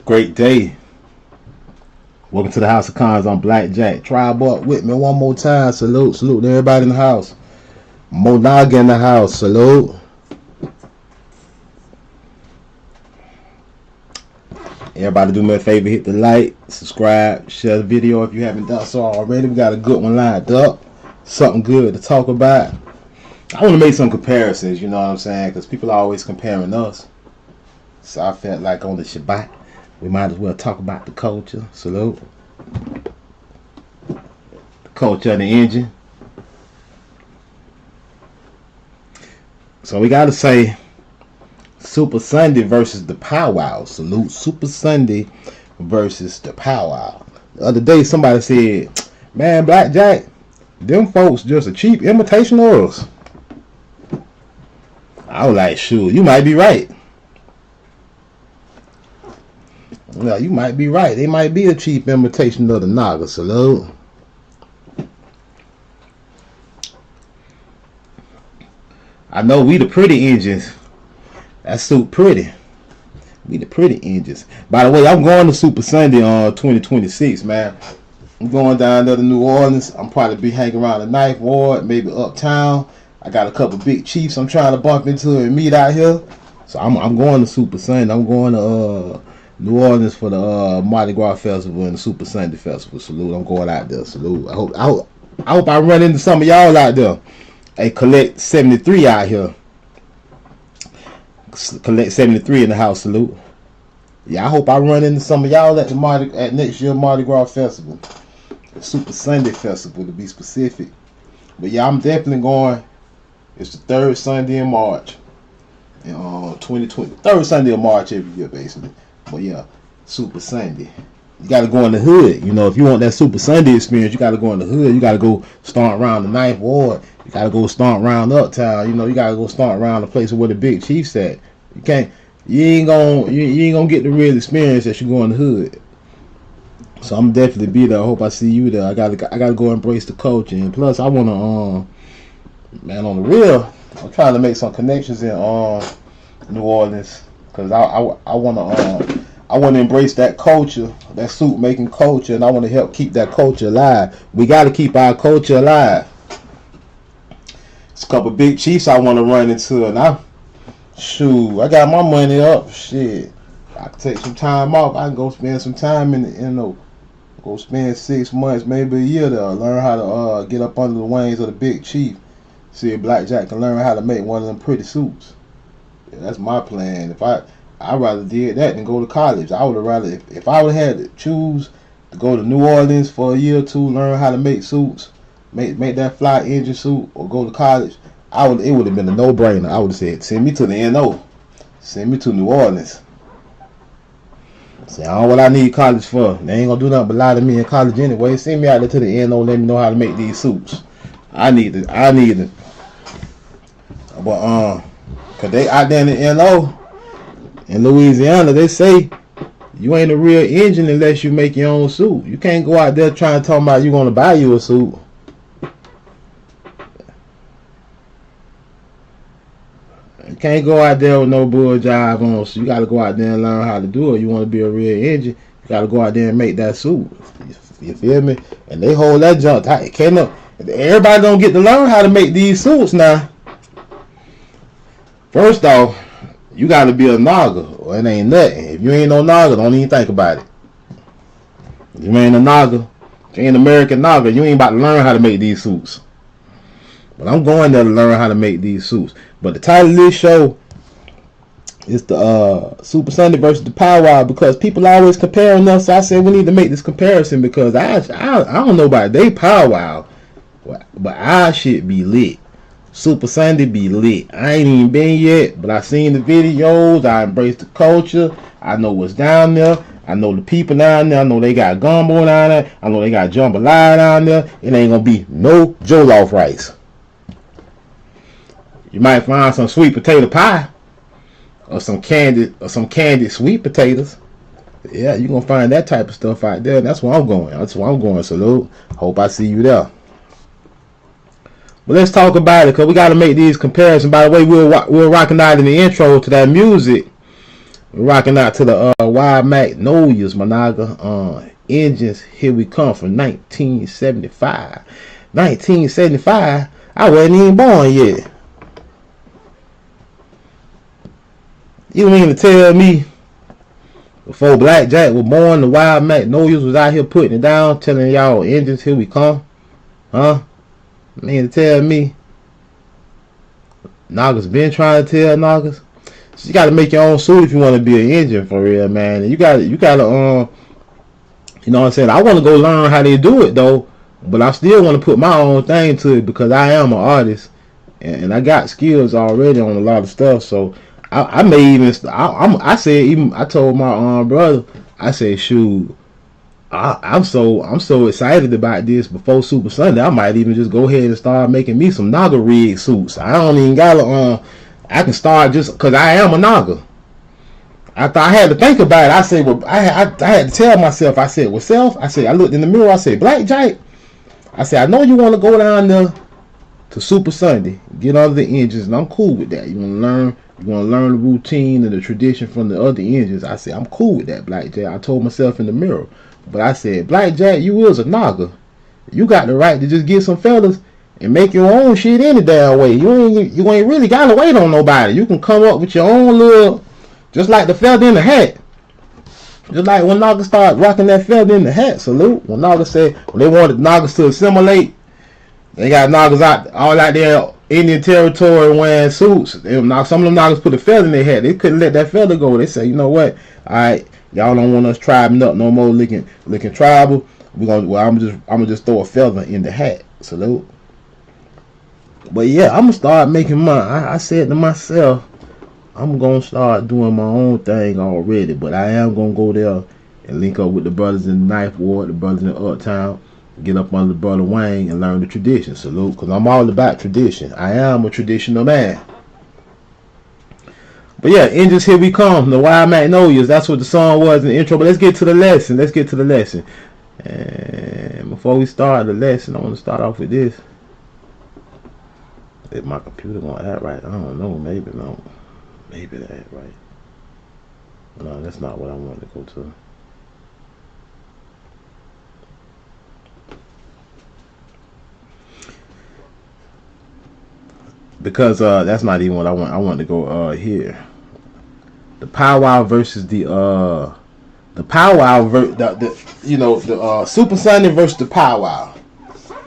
Great day. Welcome to the House of Cons on Blackjack. Tribe up with me one more time. Salute to everybody in the house. Monaga in the house. Salute. Everybody do me a favor, hit the like, subscribe, share the video if you haven't done so already. We got a good one lined up. Something good to talk about. I want to make some comparisons, you know what I'm saying? Because people are always comparing us. So I felt like on the Shabbat, we might as well talk about the culture. Salute. The culture of the engine. So we got to say Super Sunday versus the Pow Wow. Salute. Super Sunday versus the Pow Wow. The other day somebody said, man, Blackjack, them folks just a cheap imitation of us. I was like, shoot, you might be right. Well, you might be right. They might be a cheap imitation of the Naga. Salute. I know we the pretty engines. That suit pretty. We the pretty engines. By the way, I'm going to Super Sunday on 2026, man. I'm going down there to New Orleans. I'm probably be hanging around the Ninth Ward, maybe uptown. I got a couple big chiefs I'm trying to bump into and meet out here. So I'm going to Super Sunday. I'm going to New Orleans for the Mardi Gras Festival and the Super Sunday Festival. Salute. I'm going out there. Salute. I hope I run into some of y'all out there. Hey, collect 73 out here. Collect 73 in the house. Salute. Yeah, I hope I run into some of y'all at the at next year Mardi Gras Festival, the Super Sunday Festival to be specific. But yeah, I'm definitely going. It's the third Sunday in March, in 2020. Third Sunday of March every year, basically. But yeah, Super Sunday. You got to go in the hood. You know, if you want that Super Sunday experience, you got to go in the hood. You got to go stomp around the Ninth Ward. You got to go stomp around Uptown. You know, you got to go stomp around the place where the big chiefs at. You can't. You ain't gonna get the real experience that you go in the hood. So I'm definitely be there. I hope I see you there. I gotta go embrace the culture. And plus, I wanna man, on the real, I'm trying to make some connections in New Orleans, because I wanna embrace that culture, that suit making culture, and I wanna help keep that culture alive. We gotta keep our culture alive. It's a couple big chiefs I wanna run into, and I got my money up. Shit, I can take some time off. I can go spend some time go spend 6 months, maybe a year there. Learn how to get up under the wings of the big chief. See if Blackjack can learn how to make one of them pretty suits. Yeah, that's my plan. I'd rather did that than go to college. I would have rather, if I would have had to choose to go to New Orleans for a year or two, learn how to make suits, make that fly engine suit, or go to college, it would have been a no-brainer. I would have said, send me to the NO. Send me to New Orleans. Say, I don't know what I need college for. They ain't gonna do nothing but lie to me in college anyway. Send me out there to the NO, let me know how to make these suits. I need it. But cause they out there in the NO in Louisiana, they say you ain't a real engine unless you make your own suit. You can't go out there trying to talk about you gonna buy you a suit. You can't go out there with no bull jive on, so you gotta go out there and learn how to do it. You wanna be a real engine, you gotta go out there and make that suit. You feel me? And they hold that junk tight. Everybody don't get to learn how to make these suits now. First off, you gotta be a Naga, or it ain't nothing. If you ain't no Naga, don't even think about it. If you ain't a Naga, if you ain't American Naga, you ain't about to learn how to make these suits. But I'm going there to learn how to make these suits. But the title of this show is the Super Sunday versus the Pow Wow, because people are always comparing us. So I said we need to make this comparison, because I don't know about they Pow Wow, but our shit be lit. Super Sunday be lit. I ain't even been yet, but I seen the videos. I embrace the culture. I know what's down there. I know the people down there. I know they got gumbo down there. I know they got jambalaya down there. It ain't gonna be no jollof rice. You might find some sweet potato pie, or some candied sweet potatoes. Yeah, you gonna find that type of stuff out there. That's where I'm going. Salute. Hope I see you there. But let's talk about it, because we got to make these comparisons. By the way, we're rocking out in the intro to that music We're rocking out to the Wild Magnolias, Monaga. Engines, here we come from 1975. 1975? I wasn't even born yet. You mean to tell me before Blackjack was born, the Wild Magnolias was out here putting it down, telling y'all engines, here we come? Huh? You mean to tell me Naga's been trying to tell Nagas? So you gotta make your own suit if you want to be an engine for real, man. And you gotta you know what I'm saying? I want to go learn how they do it though, but I still want to put my own thing to it because I am an artist and I got skills already on a lot of stuff. So I may even I told my brother, I said, shoot, I'm so excited about this before Super Sunday. I might even just go ahead and start making me some Naga rig suits. I don't even gotta I can start just because I am a Naga. After I had to think about it, I said, well, I had to tell myself, I said, well, self, I said, I looked in the mirror, I said, Blackjack, I said, I know you want to go down there to Super Sunday, get under the engines, and I'm cool with that. You want to learn the routine and the tradition from the other engines. I said, I'm cool with that, Blackjack. I told myself in the mirror. But I said, Blackjack, you is a Naga. You got the right to just get some fellas and make your own shit any damn way. You ain't really got to wait on nobody. You can come up with your own little, just like the feather in the hat. Just like when Naga started rocking that feather in the hat, salute. When Naga said, when they wanted Nagas to assimilate, they got Nagas all out there Indian territory wearing suits. Some of them Nagas put a feather in their hat. They couldn't let that feather go. They said, you know what? Alright, y'all don't want us tribing up no more, looking tribal. I'm gonna just throw a feather in the hat. Salute. But yeah, I'm gonna start making mine. I said to myself, I'm gonna start doing my own thing already, but I am gonna go there and link up with the brothers in the Ninth Ward, the brothers in Uptown, get up under the brother Wayne and learn the tradition. Salute, because I'm all about tradition. I am a traditional man. But yeah, engines, here we come. The Wild Magnolias. That's what the song was in the intro. But let's get to the lesson. And before we start the lesson, I want to start off with this. Is my computer going to act right? I don't know. Maybe no. Maybe that ain't right. No, that's not what I want to go to. Because that's not even what I want. I want to go here. The Pow Wow versus the Pow Wow the Super Sunday versus the Pow Wow.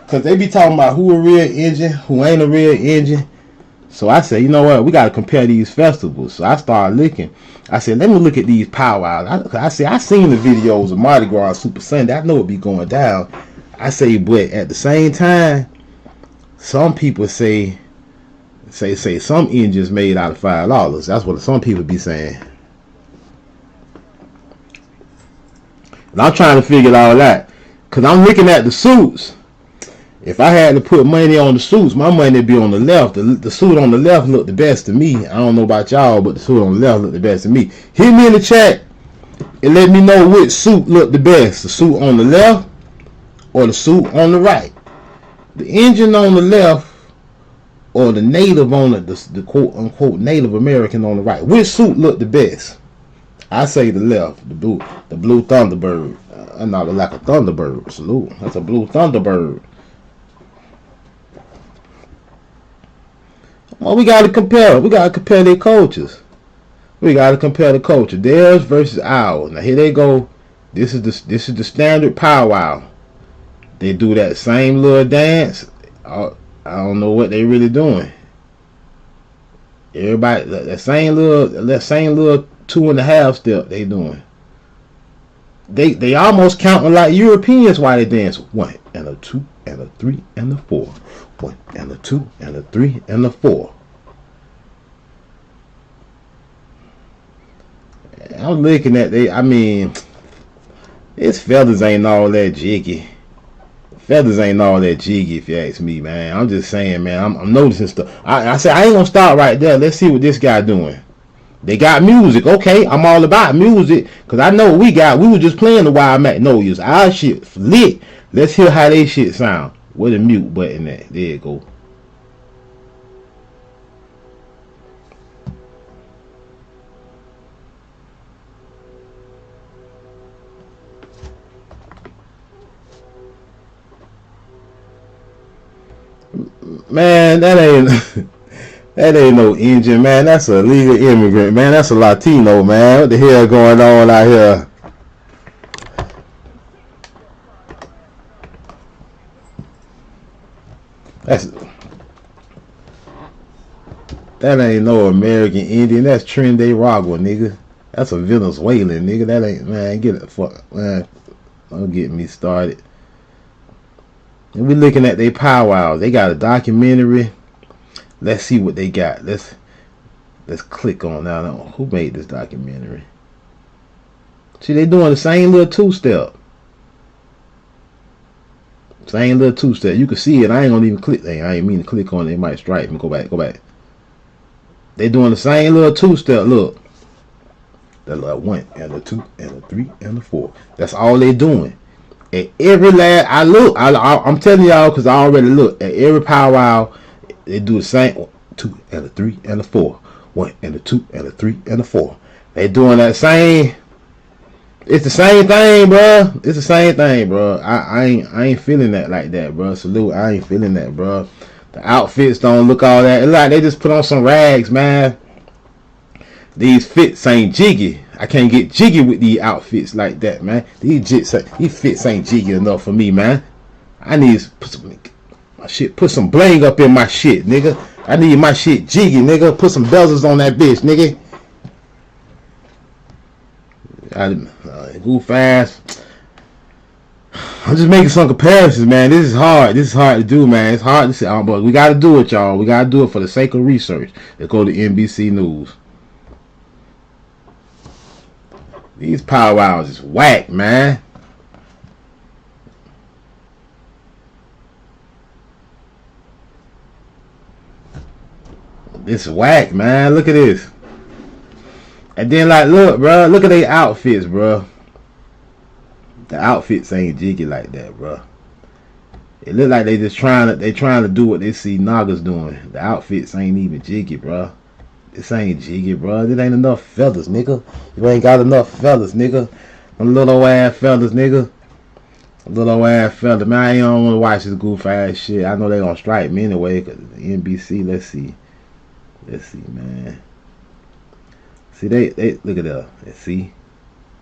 Cause they be talking about who a real engine, who ain't a real engine. So I said, you know what, we got to compare these festivals. So I started looking. I said, let me look at these powwows. I said, I seen the videos of Mardi Gras Super Sunday. I know it be going down. I say, but at the same time, some people say some engines made out of $5. That's what some people be saying. And I'm trying to figure it all out. Because I'm looking at the suits. If I had to put money on the suits, my money would be on the left. The suit on the left looked the best to me. I don't know about y'all, but the suit on the left looked the best to me. Hit me in the chat and let me know which suit looked the best. The suit on the left or the suit on the right. The engine on the left or the native on the quote unquote Native American on the right. Which suit looked the best? I say the left, the blue Thunderbird. I'm not like a Thunderbird. Salute. That's a blue Thunderbird. Well, we gotta compare. We gotta compare their cultures. We gotta compare the culture. Theirs versus ours. Now here they go. This is the standard powwow. They do that same little dance. I don't know what they really doing. Everybody that same little 2.5 step they doing. They almost counting like Europeans while they dance. 1 and a 2 and a 3 and a 4. 1 and a 2 and a 3 and a 4. I'm looking at his feathers ain't all that jiggy. Feathers ain't all that jiggy if you ask me, man. I'm just saying, man. I'm noticing stuff. I said I ain't gonna start right there. Let's see what this guy doing. They got music. Okay, I'm all about music because I know we were just playing the Wild Magnolias. Our shit lit. Let's hear how they shit sound. Where the mute button at? There you go. Man, that ain't that ain't no Indian, man. That's a legal immigrant, man. That's a Latino, man. What the hell going on out here? That's that ain't no American Indian. That's Trinidad, nigga. That's a Venezuelan, nigga. That ain't, man. Get it, fuck, man. Don't get me started. And we looking at their Pow Wow. They got a documentary. Let's see what they got. Let's click on that. Who made this documentary? See, they doing the same little two-step. Same little two-step. You can see it. I ain't gonna even click. I ain't mean to click on it. It might strike me. Go back. They doing the same little two-step. Look. The little 1 and the 2 and the 3 and the 4. That's all they doing. At every last, I'm telling y'all because I already look at every Pow Wow. They do the same 2 and the 3 and the 4. 1 and the 2 and the 3 and the 4. They doing that same. It's the same thing, bro. It's the same thing, bro. I ain't feeling that like that, bro. Salute. I ain't feeling that, bro. The outfits don't look all that. It's like they just put on some rags, man. These fits ain't jiggy. I can't get jiggy with these outfits like that, man. These fits ain't jiggy enough for me, man. I need to put some bling up in my shit, nigga. I need my shit jiggy, nigga. Put some bezels on that bitch, nigga. Go fast. I'm just making some comparisons, man. This is hard. This is hard to do, man. It's hard to say, but we got to do it, y'all. We got to do it for the sake of research. Let's go to NBC News. These Pow Wows is whack, man. This is whack, man. Look at this. And then, like, look, bro. Look at their outfits, bro. The outfits ain't jiggy like that, bro. It look like they trying to do what they see Naga's doing. The outfits ain't even jiggy, bro. This ain't jiggy, bro. This ain't enough feathers, nigga. You ain't got enough feathers, nigga. Them little ass feathers, nigga. Little ass feathers. Man, I ain't don't want to watch this goof ass shit. I know they gonna strike me anyway. Cause NBC, let's see, man. See, they look at that. Let's see.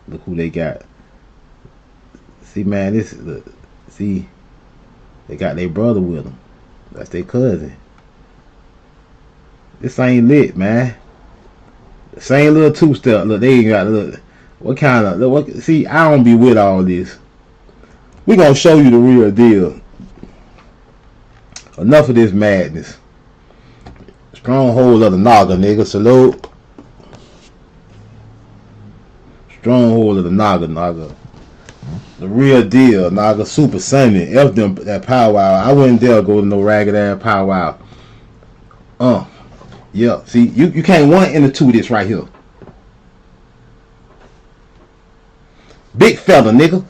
Look who they got. See, man, this look. See, they got their brother with them. That's their cousin. This ain't lit, man. Same little two-step. Look, they ain't got look. What kind of look? What? See, I don't be with all this. We gonna show you the real deal. Enough of this madness. Stronghold of the Naga, nigga. Salute. Stronghold of the Naga. The real deal, Naga. Super Sunday. F them that Pow Wow. I wouldn't dare go to no ragged ass Pow Wow. Yeah, see, you can't 1 and a 2 this right here. Big feather, nigga.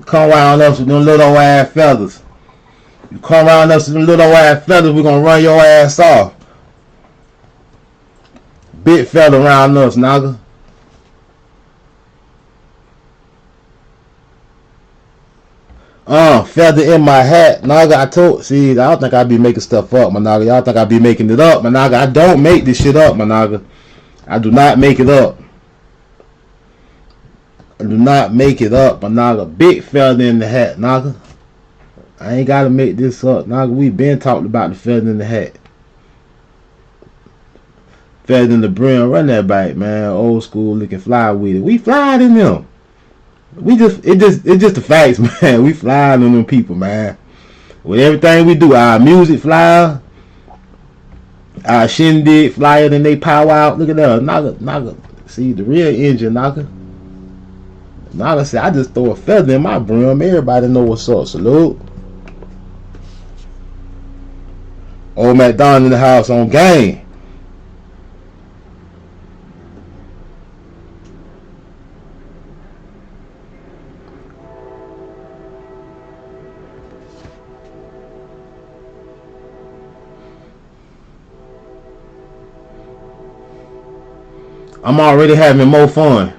Come around us with them little ass feathers. You come around us with them little ass feathers, we're gonna run your ass off. Big feather around us, Naga. Feather in my hat, Naga. I don't think I be making stuff up, my Naga. Y'all think I be making it up, my Naga. I don't make this shit up, my Naga. I do not make it up. I do not make it up, my Naga. Big feather in the hat, Naga. I ain't gotta make this up, Naga. We been talking about the feather in the hat. Feather in the brim. Run that bike, man. Old school looking fly with it. We flying in them. It's just the facts, man. We flying on them people, man. With everything we do, our music fly, our shindig flyer than they Pow Wow. Look at that, Naga. See the real engine, Naga. Naga said, I just throw a feather in my brim. Everybody know what's up. Salute. Old McDonald in the house on game. I'm already having more fun.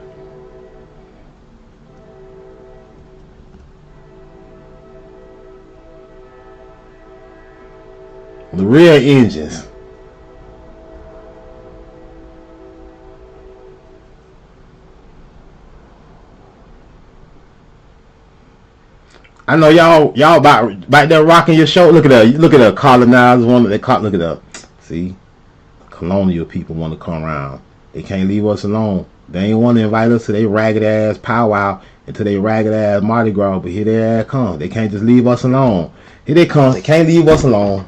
The real engines. I know y'all about there rocking your show. Look at the colonizers one that they caught. Look at that. See, colonial people want to come around. They can't leave us alone. They ain't want to invite us to their ragged ass powwow and to their ragged ass Mardi Gras, but here they ass come. They can't just leave us alone. Here they come. They can't leave us alone.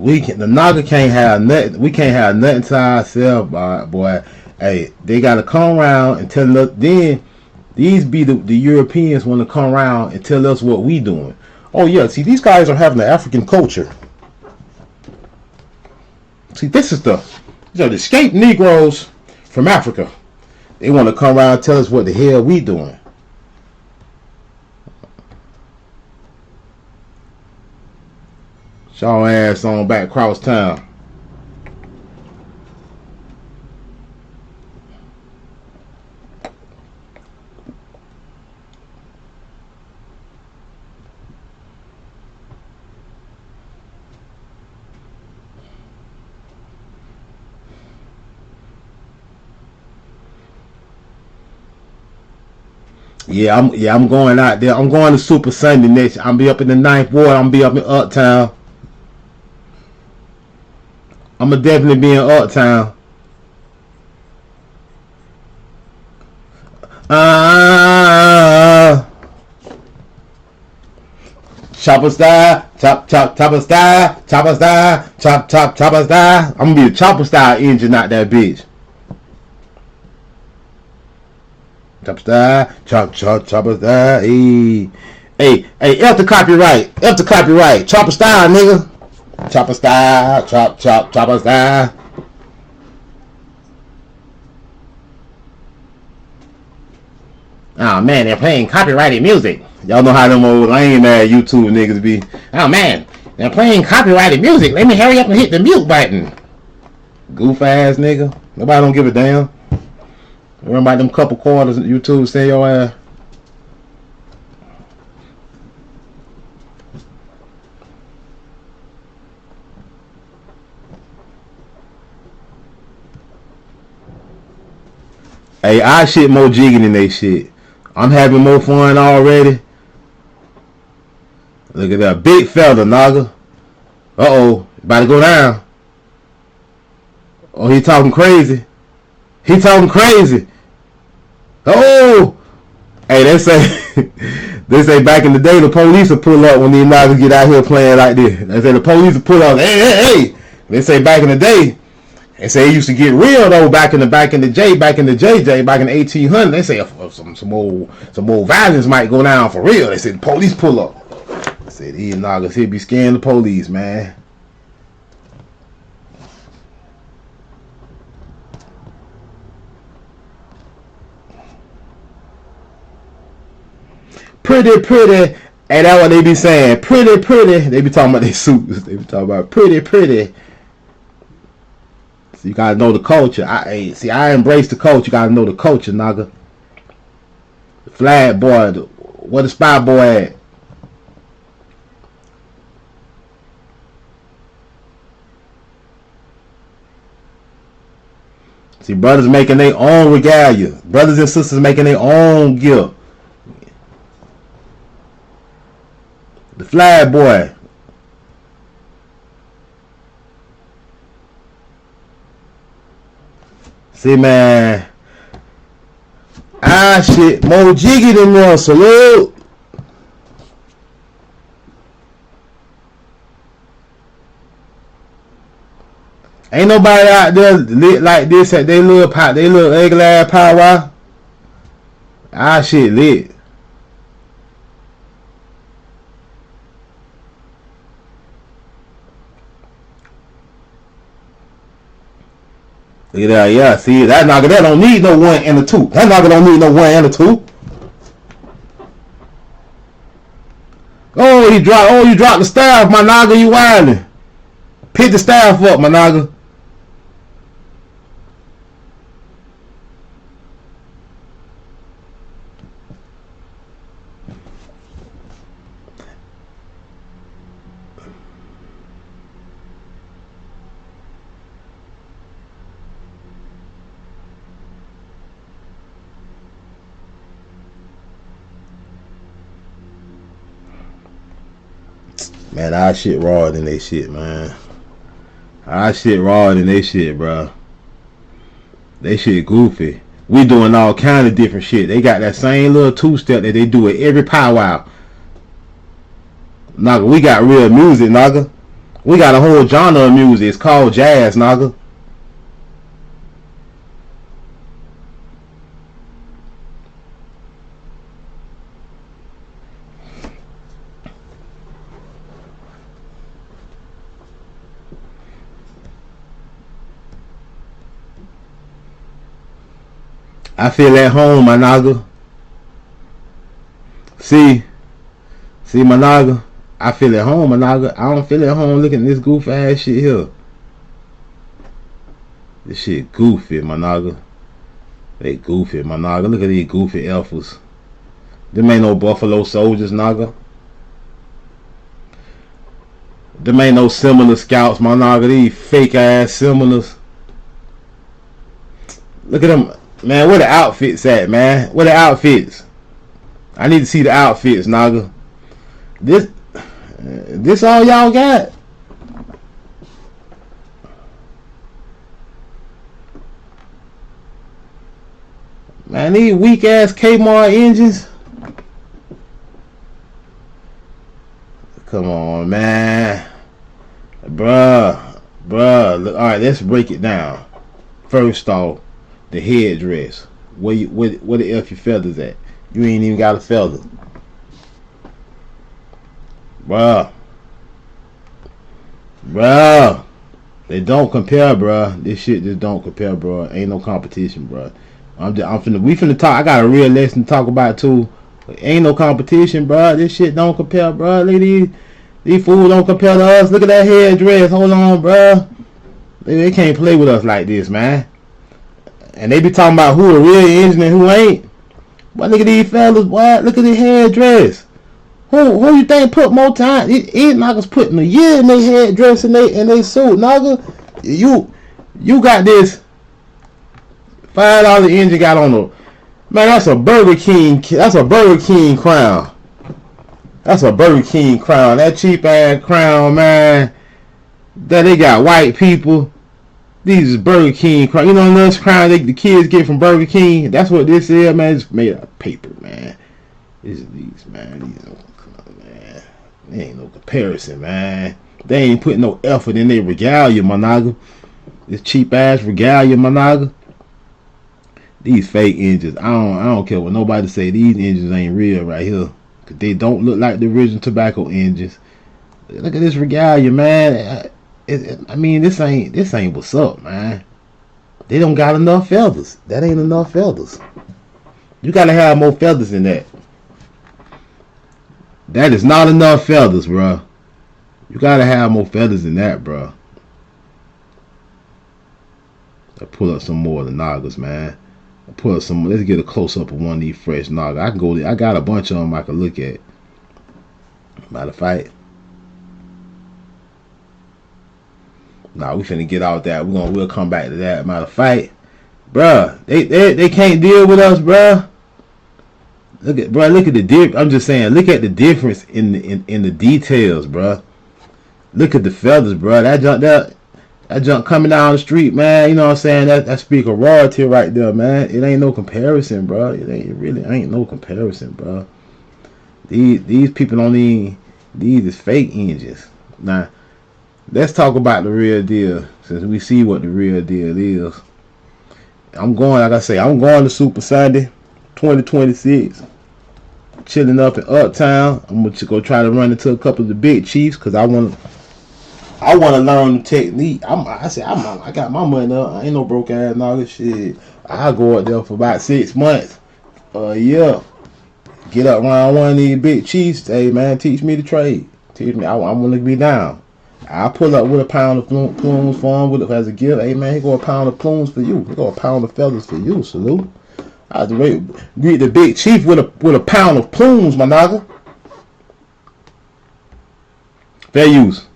The Naga can't have nothing. We can't have nothing to ourselves, boy. Hey, they gotta come around and tell us. Then these be the Europeans want to come around and tell us what we doing. Oh yeah, see, these guys are having the African culture. See, these are the escaped Negroes from Africa. They want to come around and tell us what the hell we doing. Y'all ass on back across town. I'm going out there. I'm going to Super Sunday next. I'm be up in the 9th Ward. I'm be up in Uptown. I'm gonna definitely be in Uptown. Chopper style, chopper style, chopper style, chopper style. I'm gonna be a chopper style engine out that bitch. Chopper style, chopper style. Hey, F the copyright, chopper style, nigga. Chopper style, chopper style. Oh man, they're playing copyrighted music. Y'all know how them old lame ass YouTube niggas be. Oh man, they're playing copyrighted music. Let me hurry up and hit the mute button. Goof ass nigga. Nobody don't give a damn. Remember about them couple quarters YouTube say your ass. Hey, I shit more jiggy than they shit. I'm having more fun already. Look at that big fella, Naga. Uh-oh, about to go down. Oh, he talking crazy. He talking crazy. Oh, hey, they say back in the day the police would pull up when these Nagas get out here playing like this. They say the police would pull up. Hey. They say back in the day. They say it used to get real though back in the JJ, back in the 1800s. They say some old violence might go down for real. They said the police pull up. They said these Nagas here be scaring the police, man. Pretty. And that's what they be saying. Pretty. They be talking about their suits. They be talking about pretty. So you gotta know the culture. I embrace the culture. You gotta know the culture, Naga. The flag boy, where the spy boy at? See, brothers making their own regalia. Brothers and sisters making their own gear. The flag boy. See, man. Shit. More jiggy than more. Salute. Ain't nobody out there lit like this at they little ugly ass Pow Wow. Shit lit. Look at that, yeah. See, that Naga, that don't need no 1 and a 2. That Naga don't need no 1 and a 2. Oh, you dropped the staff, my Naga, you wildin'. Pick the staff up, my Naga. Man, our shit raw than they shit, man. Our shit raw than they shit, bro. They shit goofy. We doing all kind of different shit. They got that same little two-step that they do at every Pow Wow. Naga, we got real music, Naga. We got a whole genre of music. It's called jazz, Naga. I feel at home, my Naga. See, my Naga. I feel at home, my Naga. I don't feel at home looking at this goofy ass shit here. This shit goofy, my Naga. They goofy, my Naga. Look at these goofy alphas. Them ain't no Buffalo Soldiers, Naga. Them ain't no similar scouts, my Naga. These fake ass similars. Look at them. Man, where the outfits at, man? Where the outfits? I need to see the outfits, Naga. This all y'all got? Man, these weak ass Kmart engines. Come on, man. Bruh. Look, all right, let's break it down. First off, the headdress. Where the F your feathers at? You ain't even got a feather. Bruh. They don't compare, bruh. This shit just don't compare, bruh. Ain't no competition, bruh. We finna talk. I got a real lesson to talk about too. Ain't no competition, bruh. This shit don't compare, bruh. Look at these fools don't compare to us. Look at that headdress. Hold on, bruh. They can't play with us like this, man. And they be talking about who a real engine and who ain't. But look at these fellas, boy. Look at the headdress. Who you think put more time? These niggas putting a year in their headdress and they suit, nigga. You got this $5 engine got on the man. That's a Burger King. That's a Burger King crown. That's a Burger King crown. That cheap ass crown, man. That they got white people. These is Burger King crown. You know those crowns the kids get from Burger King. That's what this is, man. It's made out of paper, man. These, man. Man. There ain't no comparison, man. They ain't putting no effort in their regalia, my nigga. This cheap ass regalia, my nigga. These fake engines. I don't care what nobody say. These engines ain't real right here. Cause they don't look like the original tobacco engines. Look at this regalia, man. I mean, this ain't what's up, man. They don't got enough feathers. That ain't enough feathers. You gotta have more feathers than that. That is not enough feathers, bro. You gotta have more feathers than that, bro. I pull up some more of the Nagas, man. I pull up some. Let's get a close up of one of these fresh Nagas. I can go. I got a bunch of them I can look at. Matter of fact. Nah, we finna get out that. We'll come back to that. Matter of fact, bruh, they can't deal with us, bruh. Look at the dip. I'm just saying, look at the difference in the details, bruh. Look at the feathers, bruh. That junk coming down the street, man. You know what I'm saying? That speak of royalty right there, man. It ain't no comparison, bruh. It really ain't no comparison, bruh. These people don't even. These is fake engines. Now, let's talk about the real deal, since we see what the real deal is. I'm going, like I say, I'm going to Super Sunday 2026. Chilling up in Uptown. I'm gonna go try to run into a couple of the big chiefs because I want to learn the technique. I got my money up. I ain't no broke ass nigga. Shit, I go up there for about 6 months, a year. Get up around one of these big chiefs. Hey man, teach me the trade. Teach me. I'm gonna be down. I pull up with a pound of plumes for him as a gift. Hey man, he go a pound of plumes for you. He go a pound of feathers for you. Salute. I greet the big chief with a pound of plumes, my nigga. Fair use.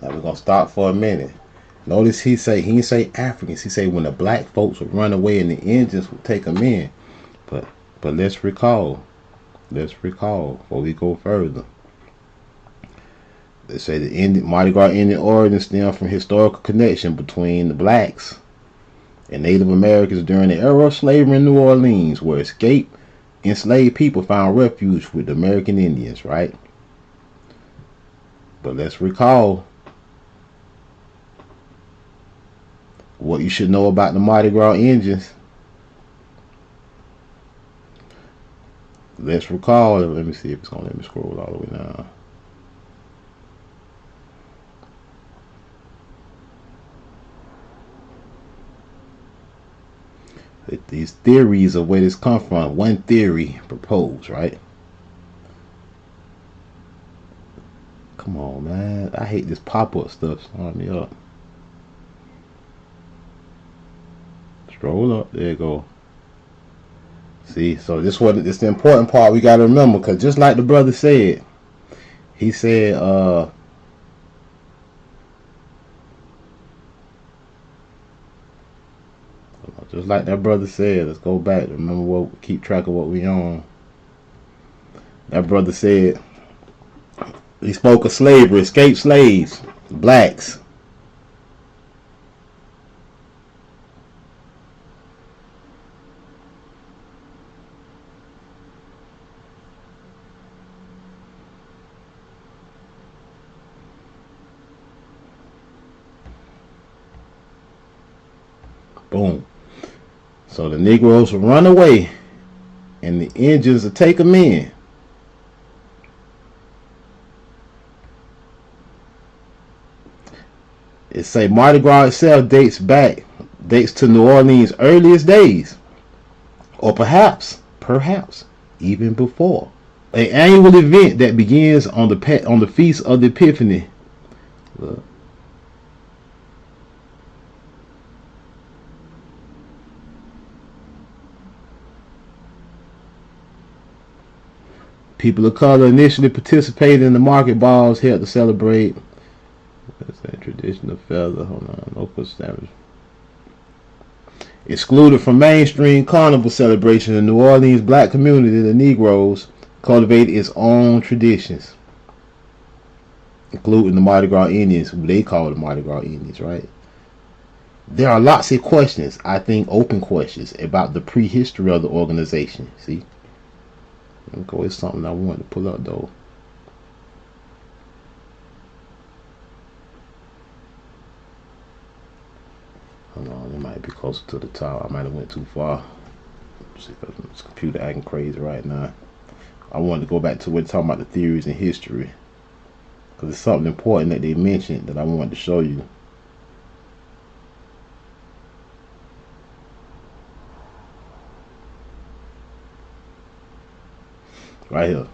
Now we're gonna stop for a minute. Notice he didn't say Africans. He said when the black folks would run away and the Indians would take them in. But let's recall before we go further. They say the Mardi Gras Indian origins stem from historical connection between the blacks and Native Americans during the era of slavery in New Orleans, where escaped enslaved people found refuge with the American Indians, right? But let's recall what you should know about the Mardi Gras Indians. Let's recall. Let me see if it's gonna let me scroll all the way down. These theories of where this come from. One theory proposed, right? Come on, man. I hate this pop-up stuff. Start me up. Scroll up. There you go. See, so this is the important part we gotta remember, because just like the brother said, he said, just like that brother said, let's go back. Remember keep track of what we on. That brother said he spoke of slavery, escaped slaves, blacks. Boom. So the Negroes will run away and the Indians will take them in. It say Mardi Gras itself dates to New Orleans' earliest days, or perhaps even before. An annual event that begins on the feast of the Epiphany. Look. People of color initially participated in the market balls held to celebrate. What's that traditional feather? Hold on, no establishment. Excluded from mainstream carnival celebration in New Orleans black community, the Negroes cultivated its own traditions, including the Mardi Gras Indians, who they call the Mardi Gras Indians, right? There are lots of questions, I think open questions, about the prehistory of the organization. See? Okay, it's something I wanted to pull up though. Hold on, it might be closer to the top. I might have went too far. See, this computer acting crazy right now. I wanted to go back to what talking about the theories in history, because it's something important that they mentioned that I wanted to show you. Right here.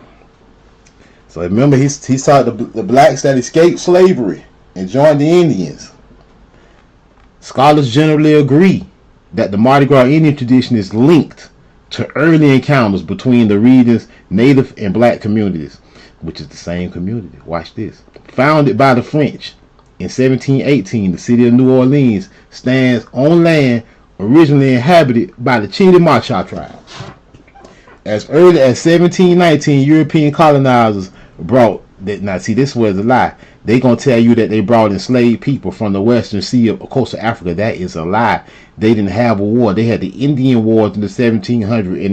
So remember, he saw the blacks that escaped slavery and joined the Indians. Scholars generally agree that the Mardi Gras Indian tradition is linked to early encounters between the region's native and black communities, which is the same community. Watch this. Founded by the French in 1718, the city of New Orleans stands on land originally inhabited by the Chitimacha tribe. As early as 1719, European colonizers brought that. Now, see, this was a lie. They gonna tell you that they brought enslaved people from the western sea of coast of Africa. That is a lie. They didn't have a war. They had the Indian Wars in the 1700s,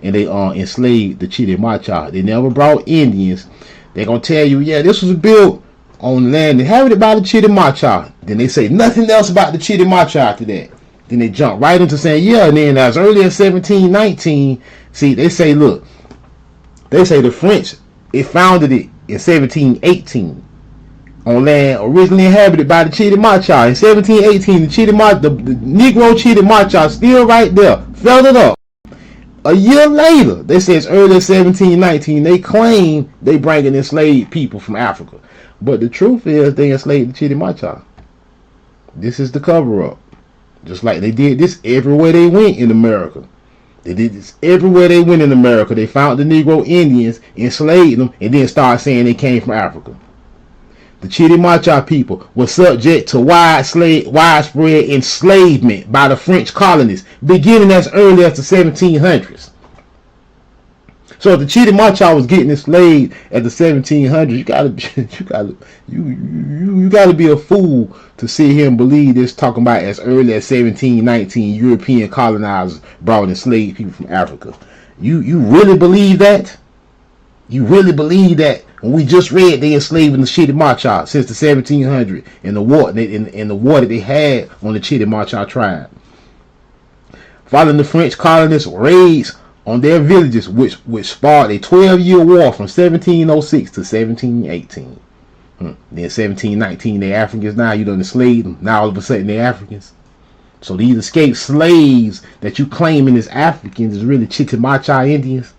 and they enslaved the Chitimacha. They never brought Indians. They gonna tell you, yeah, this was built on land inhabited by the Chitimacha. Then they say nothing else about the Chitimacha after that. Then they jump right into saying, yeah, and then as early as 1719, see, they say, look, they say the French, it founded it in 1718 on land originally inhabited by the Chitimacha. In 1718, the Negro Chitimacha still right there, feathered up. A year later, they say it's early 1719, they claim they bringing enslaved people from Africa. But the truth is they enslaved the Chitimacha. This is the cover-up. Just like they did this everywhere they went in America. They did this everywhere they went in America. They found the Negro Indians, enslaved them, and then started saying they came from Africa. The Chitimacha people were subject to widespread enslavement by the French colonists, beginning as early as the 1700s. So if the Chitimacha was getting enslaved at the 1700s, you gotta be a fool to sit here and believe this, talking about as early as 1719 European colonizers brought enslaved people from Africa. You really believe that? You really believe that? When we just read they enslaving the Chitimacha since the 1700s and the war that they had on the Chitimacha tribe. Following the French colonists' raids on their villages, which sparked a 12-year war from 1706 to 1718. Then 1719, they Africans now, you done enslaved them. Now all of a sudden they Africans. So these escaped slaves that you claiming as Africans is really Chitimacha Indians.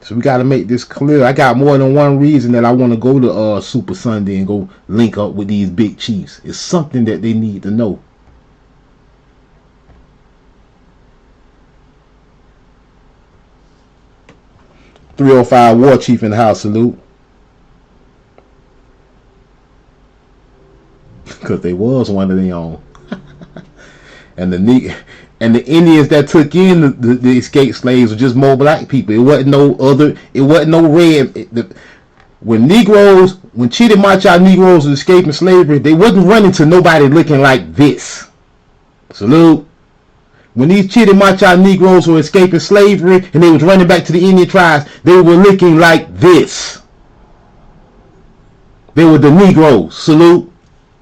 So we got to make this clear. I got more than one reason that I want to go to Super Sunday and go link up with these big chiefs. It's something that they need to know. .305 War Chief in the house, salute. Because they was one of their own. And the Indians that took in the escaped slaves were just more black people. It wasn't no red. When Chitimacha Negroes were escaping slavery, they wasn't running to nobody looking like this. Salute. When these Chitimacha Negroes were escaping slavery and they was running back to the Indian tribes, they were looking like this. They were the Negroes. Salute.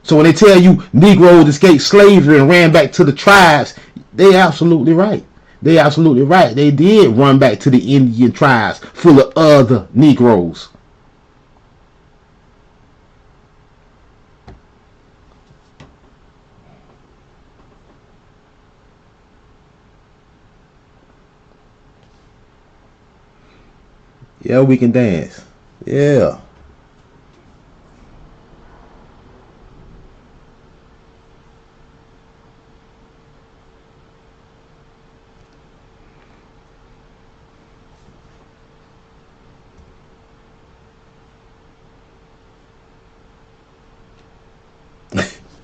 So when they tell you Negroes escaped slavery and ran back to the tribes, they absolutely right. They absolutely right. They did run back to the Indian tribes full of other Negroes. Yeah, we can dance. Yeah.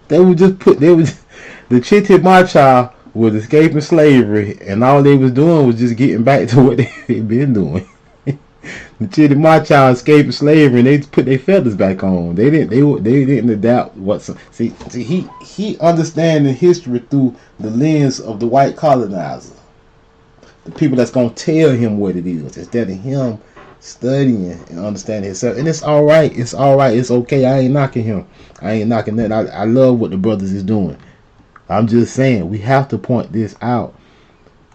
They was the Chitimacha was escaping slavery, and all they was doing was just getting back to what they been doing. The Chitimacha escaping slavery, and they put their feathers back on. They didn't adapt he understanding history through the lens of the white colonizer, the people that's gonna tell him what it is, instead of him studying and understanding himself. And it's all right. It's all right. It's okay. I ain't knocking him. I ain't knocking that. I love what the brothers is doing. I'm just saying we have to point this out.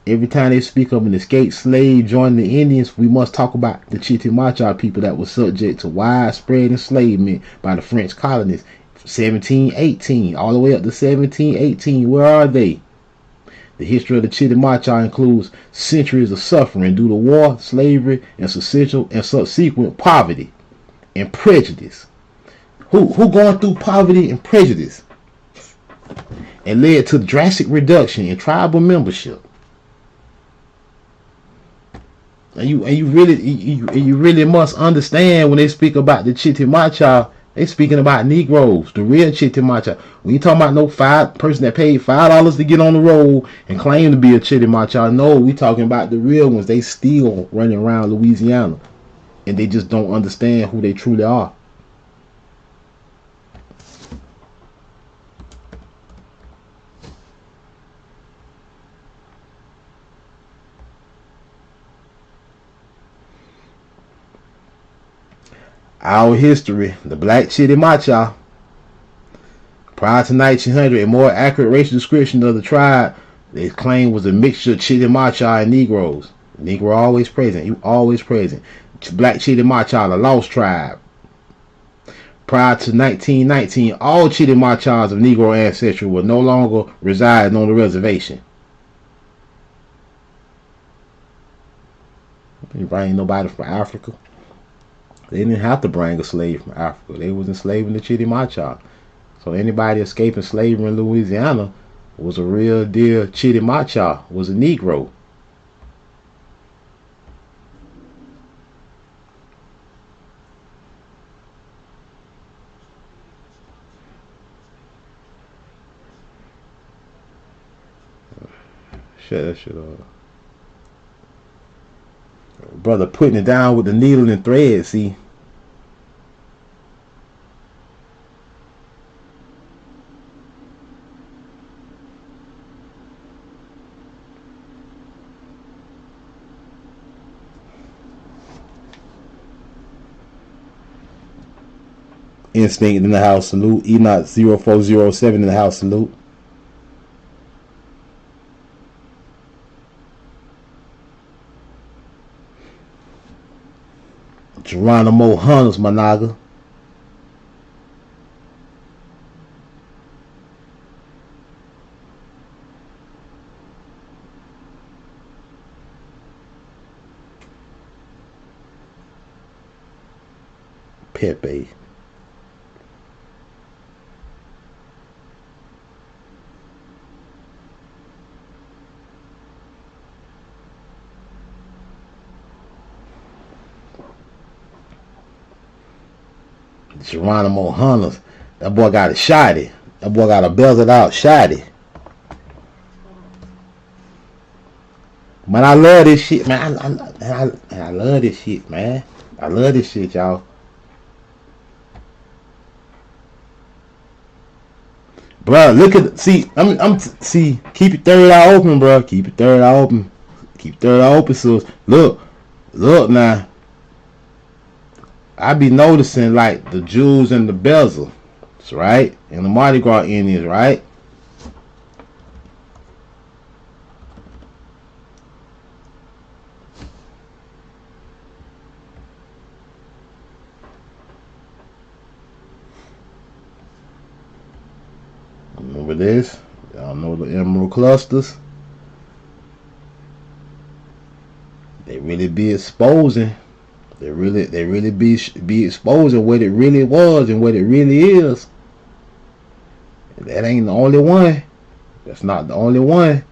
Every time they speak of an escaped slave joining the Indians, we must talk about the Chitimacha people that were subject to widespread enslavement by the French colonists. 1718 all the way up to 1718. Where are they? The history of the Chitimacha includes centuries of suffering due to war, slavery, and subsequent poverty and prejudice. Who going through poverty and prejudice? And led to drastic reduction in tribal membership. And you really must understand when they speak about the Chitimacha, they speaking about Negroes, the real Chitimacha. When you talking about no person that paid $5 to get on the road and claim to be a Chitimacha, no, we talking about the real ones. They still running around Louisiana, and they just don't understand who they truly are. Our history, the Black Chitimacha. Prior to 1900, a more accurate racial description of the tribe they claimed was a mixture of Chitimacha and Negroes. Negro always present. You always present. Black Chitimacha, the lost tribe. Prior to 1919, all Chitimachas of Negro ancestry were no longer residing on the reservation. You bring nobody from Africa. They didn't have to bring a slave from Africa. They was enslaving the Chitimacha. So anybody escaping slavery in Louisiana was a real deal Chitimacha, was a Negro. Shut that shit up. Brother putting it down with the needle and thread, see. Instinct in the house, salute. Enoch 0407 in the house, salute. Geronimo Hunters, my naga. Pepe. Geronimo Hunters. That boy got a shotty. That boy got a belted out shotty. Man, I love this shit, man. I love this shit, man. I love this shit, y'all. Bro, look at see. See. Keep your third eye open, bro. Keep your third eye open. Keep your third eye open, so look now. I be noticing like the jewels and the bezels, right? And the Mardi Gras Indians, right? Remember this? Y'all know the emerald clusters. They really be exposing. They really be exposing what it really was and what it really is. That ain't the only one. That's not the only one.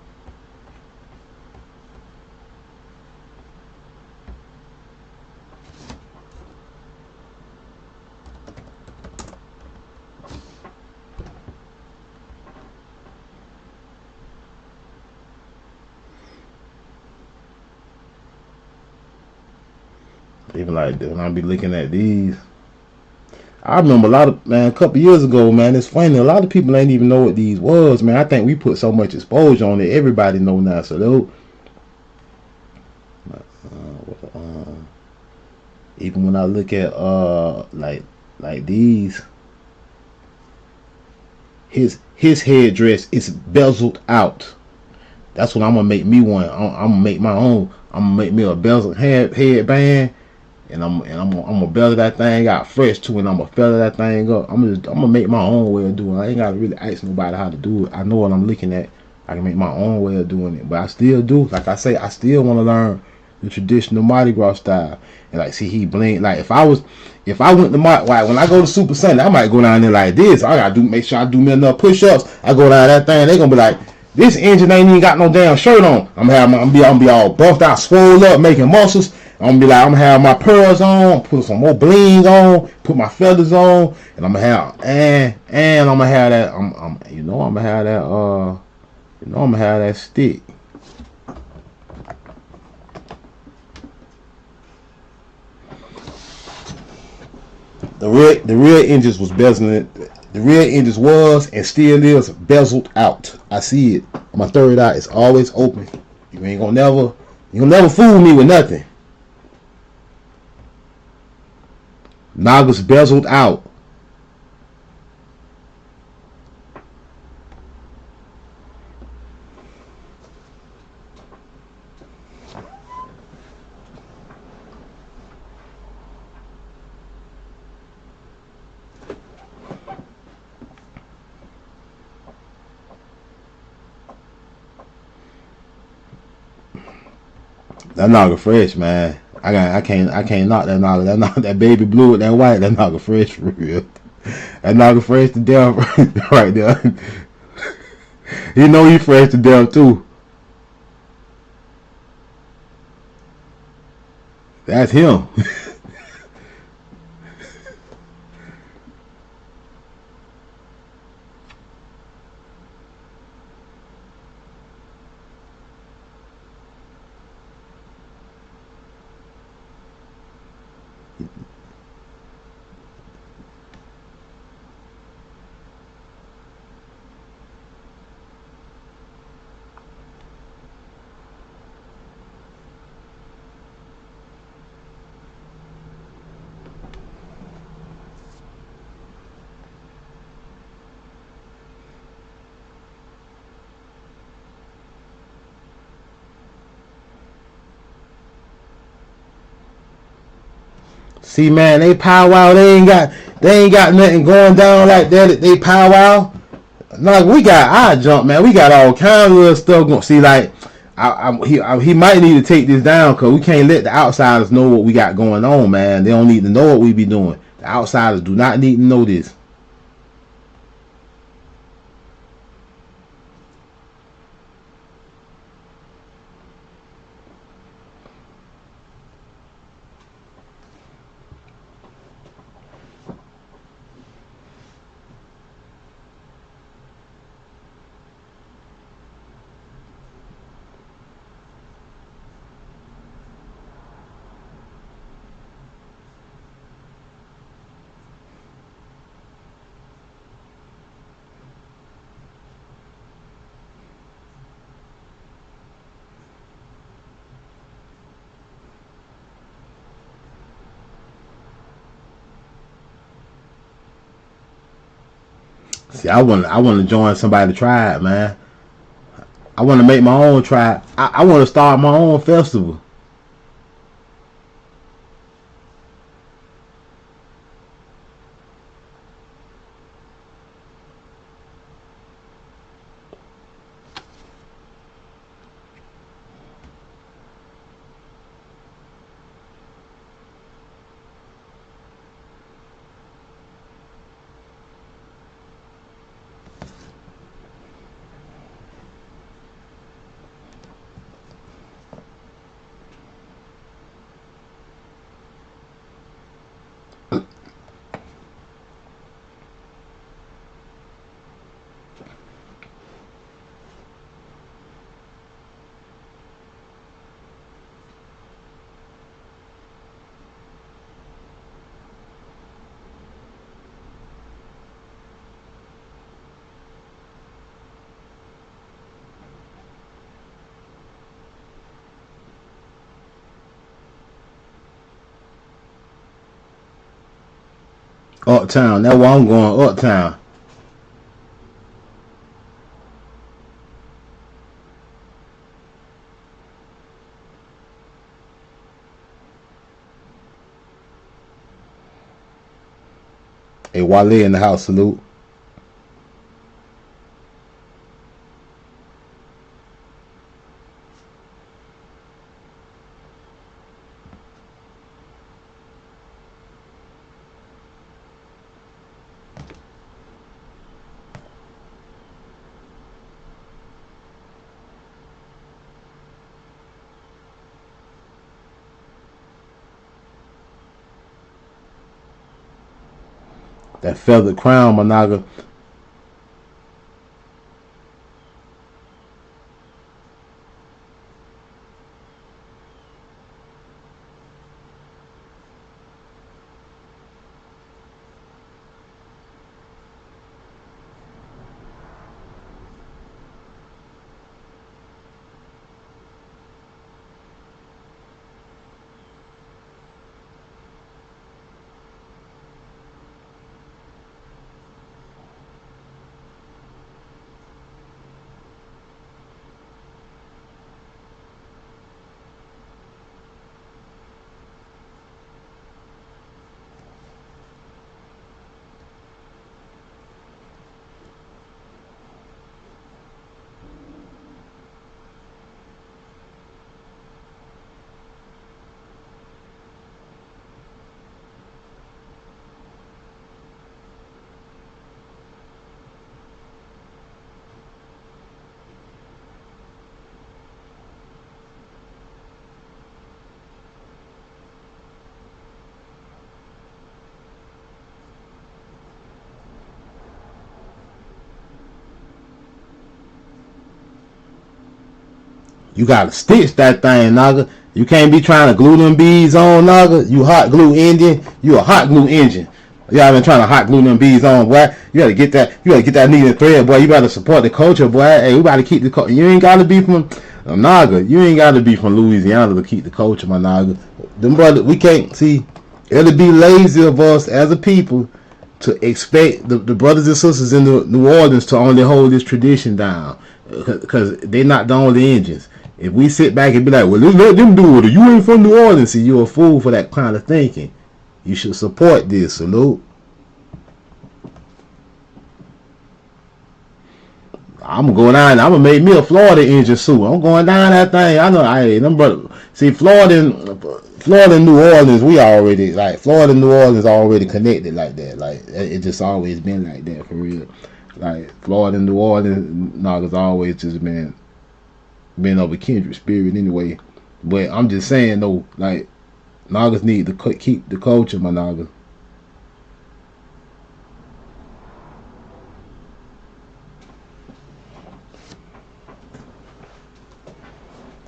Even like when I be looking at these, I remember a couple years ago, man. It's funny, a lot of people ain't even know what these was, man. I think we put so much exposure on it. Everybody know now. So even when I look at like these, his headdress is bezeled out. That's what I'm gonna make me one. I'm gonna make my own. I'm gonna make me a bezeled headband. And I'm gonna bezel that thing out fresh too, and I'm gonna feather that thing up. I'm gonna make my own way of doing it. I ain't gotta really ask nobody how to do it. I know what I'm looking at. I can make my own way of doing it. But I still do. Like I say, I still want to learn the traditional Mardi Gras style. And like, see, he blink. Like if I went to when I go to Super Sunday, I might go down there like this. I gotta make sure I do me enough push-ups. I go down that thing. They gonna be like, this engine ain't even got no damn shirt on. I'm gonna be all buffed out, swole up, making muscles. I'm gonna have my pearls on, put some more bling on, put my feathers on, and I'm gonna have and I'm gonna have that. I'm gonna have that. I'm gonna have that stick. The real engines was bezeling. The real engines was and still is bezeled out. I see it. My third eye is always open. You gonna never fool me with nothing. Noggles bezeled out. That Noggle fresh, man. I can't knock that Noggle. That baby blue with that white. That Noggle fresh for real. That Noggle fresh to death right there. You know he fresh to death too. That's him. See, man, they Pow Wow. They ain't got nothing going down like that. They Pow Wow. Like we got our jump, man. We got all kinds of little stuff going. See, like he might need to take this down because we can't let the outsiders know what we got going on, man. They don't need to know what we be doing. The outsiders do not need to know this. See, I want to join somebody to try it, man. I want to make my own tribe. I want to start my own festival. Uptown. That's where I'm going. Uptown. Hey, Wale in the house. Salute. That feathered crown, Managa. You gotta stitch that thing, nigga. You can't be trying to glue them beads on, nigga. You hot glue Indian. You a hot glue engine. Y'all been trying to hot glue them beads on, boy. You gotta get that. You gotta get that needle thread, boy. You gotta support the culture, boy. Hey, we gotta keep the culture. You ain't gotta be from Naga. You ain't gotta be from Louisiana to keep the culture, my Naga. Them brothers, we can't see. It'll be lazy of us as a people to expect the brothers and sisters in the New Orleans to only hold this tradition down, because they're not the only engines. If we sit back and be like, well, let's let them do it, or you ain't from New Orleans, see, you're a fool for that kind of thinking. You should support this. Salute. I'm going down. I'm gonna make me a Florida engine suit. I'm going down that thing. I know. Them brother. See, Florida and New Orleans, we already like Florida and New Orleans already connected like that. Like it just always been like that for real. Like Florida and New Orleans, niggas always just been of a kindred spirit anyway. But I'm just saying though, like niggas need to keep the culture, my niggas.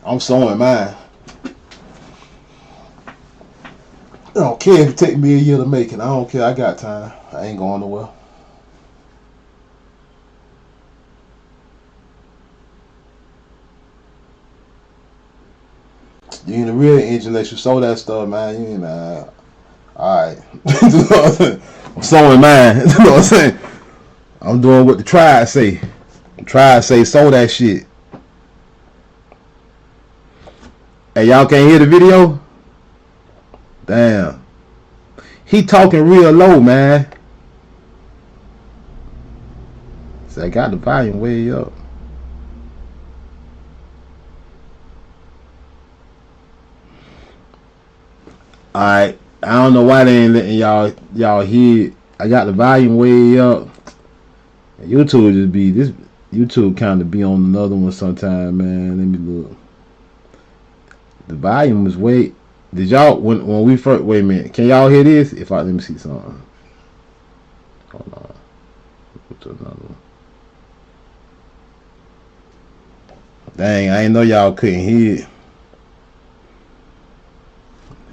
I'm sewing mine. I don't care if it take me a year to make it. I don't care. I got time. I ain't going nowhere. You ain't a real engine unless you sew that stuff, man. You ain't, man. Alright. I'm sewing mine. You know what I'm saying? I'm doing what the tribe say. The tribe say sew that shit. Hey, y'all can't hear the video? Damn. He talking real low, man. So I got the volume way up. Alright. I don't know why they ain't letting y'all hear it. I got the volume way up. YouTube just be this. YouTube kind of be on another one sometime, man. Let me look. The volume is way. Did y'all when we first? Wait a minute. Can y'all hear this? If I let me see something. Hold on. What's another one? Dang, I ain't know y'all couldn't hear it.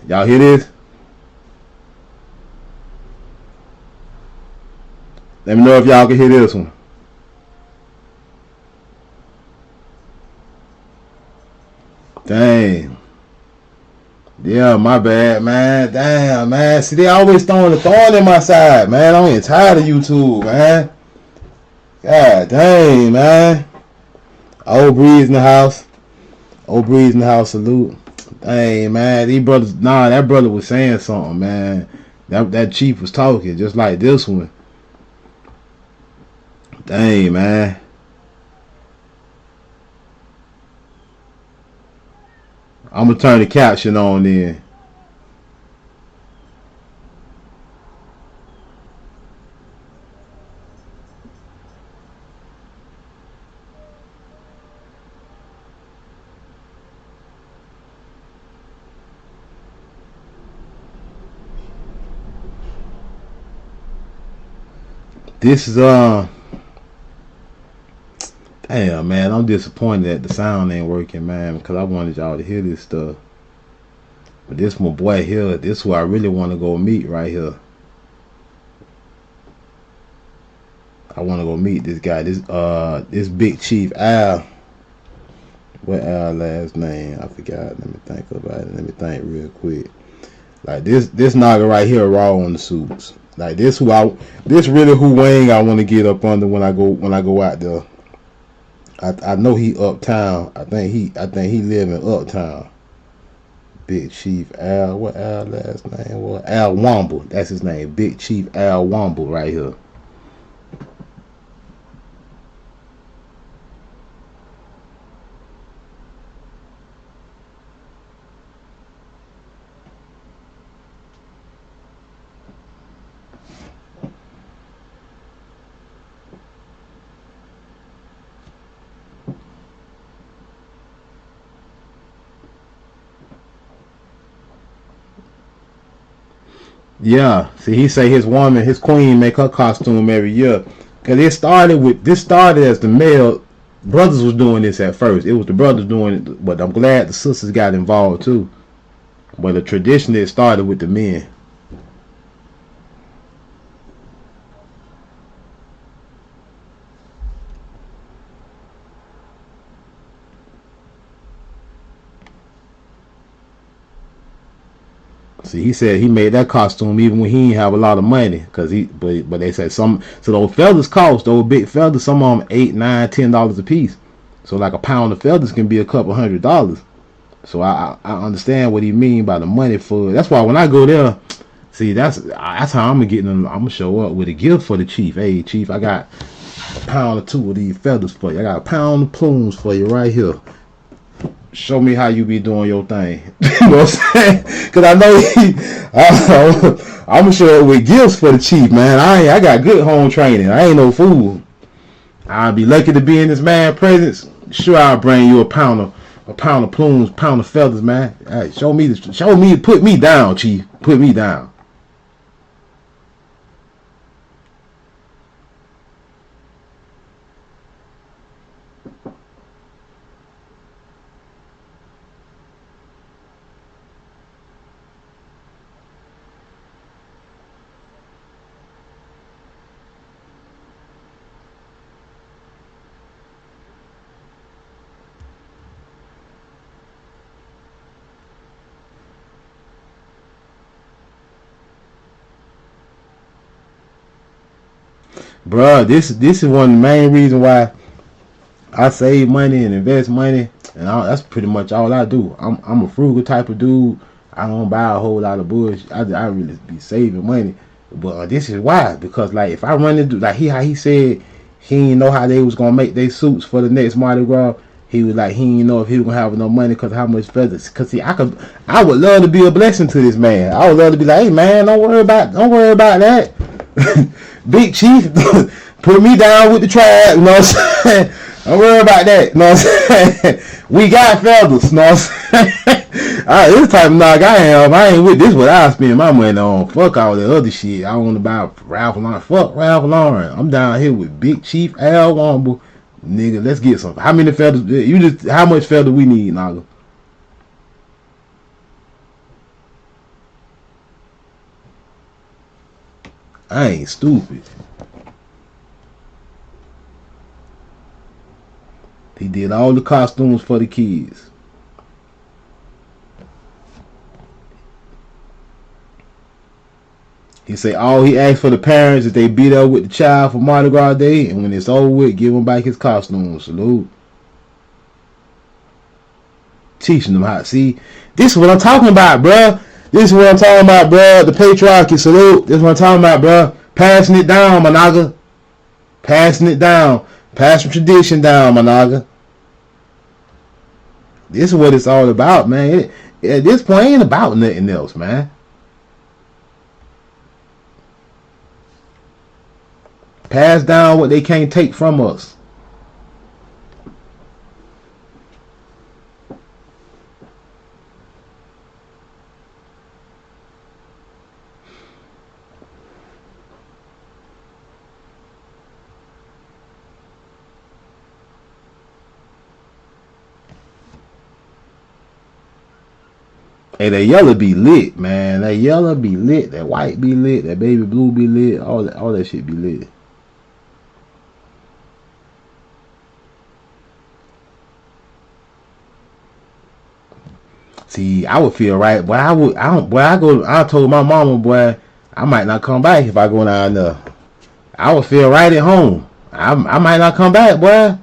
Y'all hear this? Let me know if y'all can hear this one. Dang. Yeah, my bad, man. Damn, man. See, they always throwing the thorn in my side, man. I'm getting tired of YouTube, man. God dang, man. Old Breeze in the house. Old Breeze in the house, salute. Dang, man. These brothers, nah, that brother was saying something, man. That chief was talking, just like this one. Dang, man. I'm gonna turn the caption on then. This is damn, man, I'm disappointed that the sound ain't working, man, because I wanted y'all to hear this stuff. But this my boy here, this who I really want to go meet right here. I want to go meet this guy, this Big Chief Al. What Al last name? I forgot. Let me think about it. Let me think real quick. Like this nigga right here raw on the suits. Like this really who Wayne I want to get up under when I go out there. I know he uptown. I think he live in uptown. Big Chief Al. What Al last name was? Al Womble. That's his name. Big Chief Al Womble right here. Yeah, see, he say his woman, his queen, make her costume every year. Cause this started as the male Brothers was doing this at first. It was the brothers doing it, but I'm glad the sisters got involved too. But the tradition it started with the men. See, he said he made that costume even when he didn't have a lot of money, cause but they said some. So those feathers cost, those big feathers, some of them $8, $9, $10 a piece. So like a pound of feathers can be a couple $100. So I understand what he mean by the money for it. That's why when I go there, see that's how I'm gonna show up with a gift for the chief. Hey chief, I got a pound or two of these feathers for you. I got a pound of plumes for you right here. Show me how you be doing your thing. You know what I'm saying? Cause I know I'm gonna show up with gifts for the chief, man. I got good home training. I ain't no fool. I'll be lucky to be in this man's presence. Sure, I'll bring you a pound of plumes, pound of feathers, man. Hey, put me down, chief. Put me down. Bruh, this is one of the main reasons why I save money and invest money, and that's pretty much all I do. I'm a frugal type of dude. I don't buy a whole lot of bullshit. I really be saving money, but this is why, because like if I run into like how he said he didn't know how they was gonna make their suits for the next Mardi Gras. He was like he didn't know if he was gonna have enough money because how much feathers. Cause see, I would love to be a blessing to this man. I would love to be like, hey man, don't worry about that. Big chief, put me down with the tribe. You know what I'm saying? Don't worry about that. You know what I'm saying? We got feathers. You know what I'm saying? This type of knock I am. I ain't with this. What I spend my money on. Fuck all that other shit. I want to buy Ralph Lauren. Fuck Ralph Lauren. I'm down here with Big Chief Al Womble. Nigga, let's get some. How many feathers? How much feather we need, Naga? I ain't stupid. He did all the costumes for the kids. He said all he asked for the parents is they be there with the child for Mardi Gras Day, and when it's over with, give him back his costume. Salute. Teaching them how to see. This is what I'm talking about, bruh. This is what I'm talking about, bruh. The patriarchy. Salute. This is what I'm talking about, bruh. Passing it down, my naga. Passing it down. Passing tradition down, my naga. This is what it's all about, man. At this point, it ain't about nothing else, man. Pass down what they can't take from us. Hey, that yellow be lit, man. That yellow be lit. That white be lit. That baby blue be lit. All that shit be lit. See, I would feel right, boy. I told my mama, boy, I might not come back if I go down there. I would feel right at home. I might not come back, boy.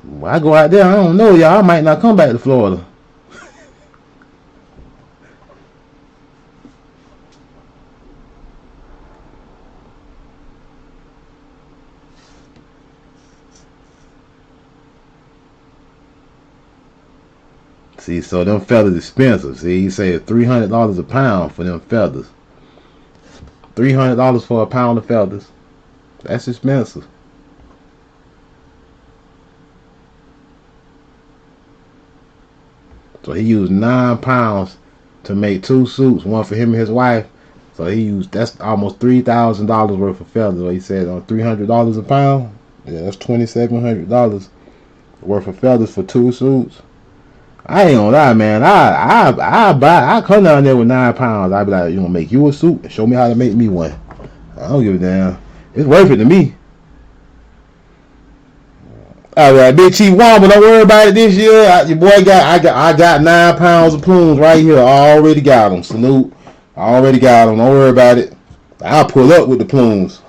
When I go out there, I don't know, y'all. I might not come back to Florida. See, so them feathers expensive. See, he said $300 a pound for them feathers. $300 for a pound of feathers. That's expensive. So he used 9 pounds to make 2 suits, one for him and his wife. So that's almost $3,000 worth of feathers. So he said on $300 a pound. Yeah, that's $2,700 worth of feathers for 2 suits. I ain't gonna lie, man. I come down there with £9. I be like, you gonna make you a suit? Show me how to make me one. I don't give a damn. It's worth it to me. All right, Big Chief Wamba, don't worry about it this year. Your boy I got 9 pounds of plumes right here. I already got them. Salute. I already got them. Don't worry about it. I'll pull up with the plumes.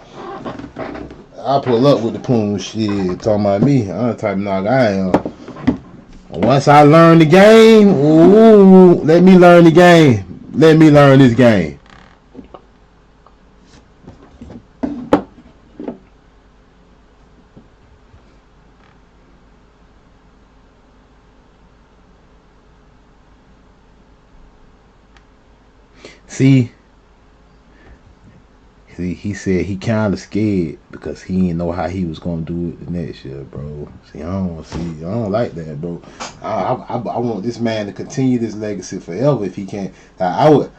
Shit, talking about me. I'm the type of knock I am. Once I learn the game, ooh, let me learn the game. Let me learn this game. See, he said he kind of scared because he didn't know how he was gonna do it the next year, bro. I don't like that, bro. I want this man to continue this legacy forever if he can. Even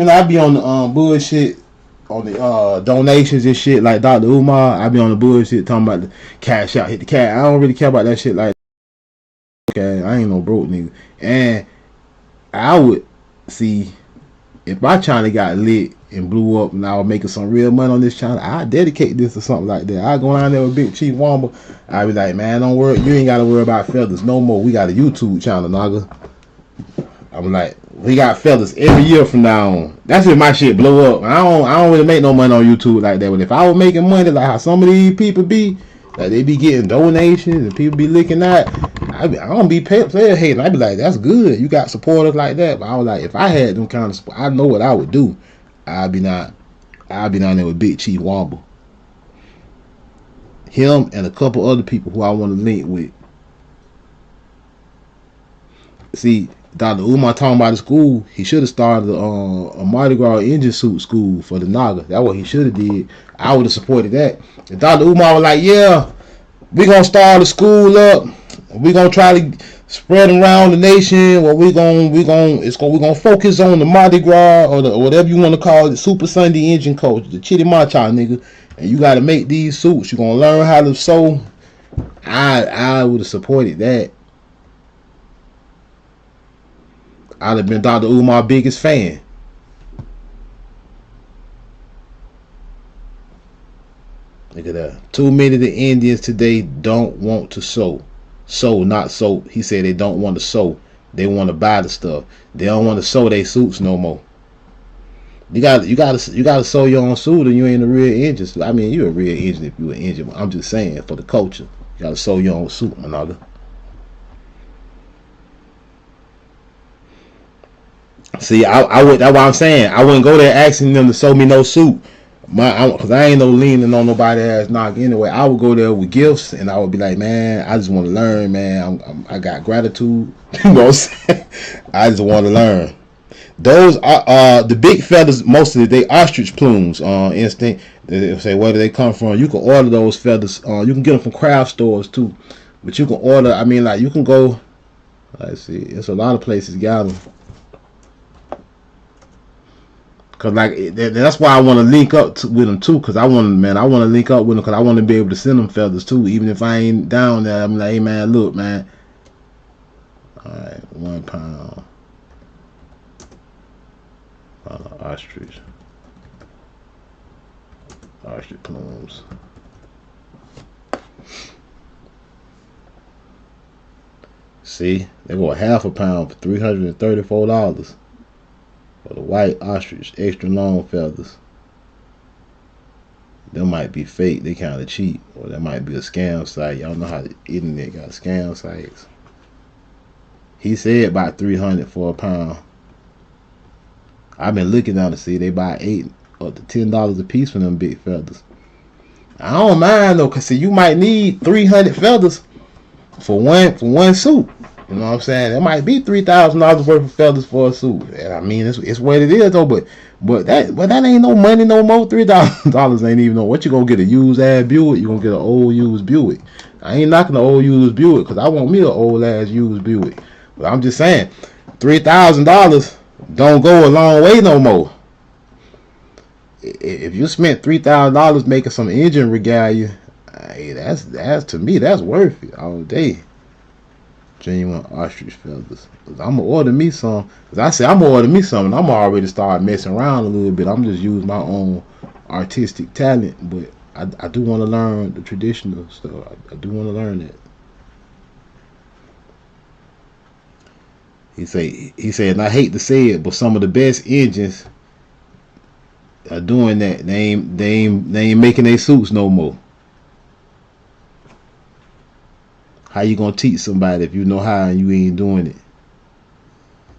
I be on the bullshit on the donations and shit like Dr. Umar. I be on the bullshit talking about the cash out, hit the cash. I don't really care about that shit like that. Okay, I ain't no broke nigga, and I would see. If my channel got lit and blew up and I was making some real money on this channel, I'd dedicate this to something like that. I'd go down there with Big Chief Wamba. I'd be like, man, don't worry. You ain't got to worry about feathers no more. We got a YouTube channel, nigga. I'm like, we got feathers every year from now on. That's if my shit blow up. I don't really make no money on YouTube like that. But if I was making money like how some of these people be, like they be getting donations and people be looking at, I don't be player hating. I be like, that's good. You got supporters like that. But I was like, if I had them kind of support, I know what I would do. I'd be down there with Big Chief Wamba. Him and a couple other people who I want to link with. See, Dr. Umar talking about the school, he should have started a Mardi Gras engine suit school for the Naga. That's what he should have did. I would have supported that. And Dr. Umar was like, yeah, we gonna start a school up. We gonna try to spread around the nation. Well, we gonna focus on the Mardi Gras or whatever you want to call it, Super Sunday engine coach, the Chitty Macha nigga. And you got to make these suits. You gonna learn how to sew. I would have supported that. I'd have been Dr. Umar's biggest fan. Look at that. Too many of the Indians today don't want to sew. Sew, not sew. He said they don't want to sew. They want to buy the stuff. They don't want to sew their suits no more. You got to sew your own suit, and you ain't a real Indian. I mean, you're a real Indian if you're an Indian. I'm just saying for the culture, you got to sew your own suit, my nigga. See, I would. That's what I'm saying. I wouldn't go there asking them to sew me no suit, cause I ain't no leaning on nobody ass knock anyway. I would go there with gifts, and I would be like, man, I just want to learn, man. I got gratitude. You know what I'm saying? I just want to learn. Those are the big feathers. Mostly they ostrich plumes. Instinct. They say where do they come from? You can order those feathers. You can get them from craft stores too, but you can order. I mean, like you can go. Let's see. It's a lot of places got them. Cause like that's why I want to link up with them too. Cause I want to link up with them. Cause I want to be able to send them feathers too. Even if I ain't down there, I'm like, hey man, look, man. All right, 1 pound. Ostrich plumes. See, they go half a pound for $334. For the white ostrich, extra long feathers. They might be fake. They kind of cheap, or that might be a scam site. Y'all know how the internet got scam sites. He said about $300 for a pound. I've been looking down to see they buy $8 up to $10 a piece for them big feathers. I don't mind though, cause see, you might need 300 feathers for one suit. You know what I'm saying? It might be $3,000 worth of feathers for a suit. And I mean, it's what it is though. But that ain't no money no more. $3,000 ain't even know what you gonna get a used ass Buick. You gonna get an old used Buick. I ain't knocking the old used Buick because I want me an old ass used Buick. But I'm just saying, $3,000 don't go a long way no more. If you spent $3,000 making some engine regalia, Hey, that's to me, that's worth it all day. Genuine ostrich feathers. Cause I'm gonna order me some. Cause I say I'm gonna order me some, and I'm already start messing around a little bit. I'm just using my own artistic talent, but I do want to learn the traditional stuff. I do want to learn that. He said, and I hate to say it, but some of the best engines are doing that. They ain't making their suits no more. How you gonna teach somebody if you know how and you ain't doing it?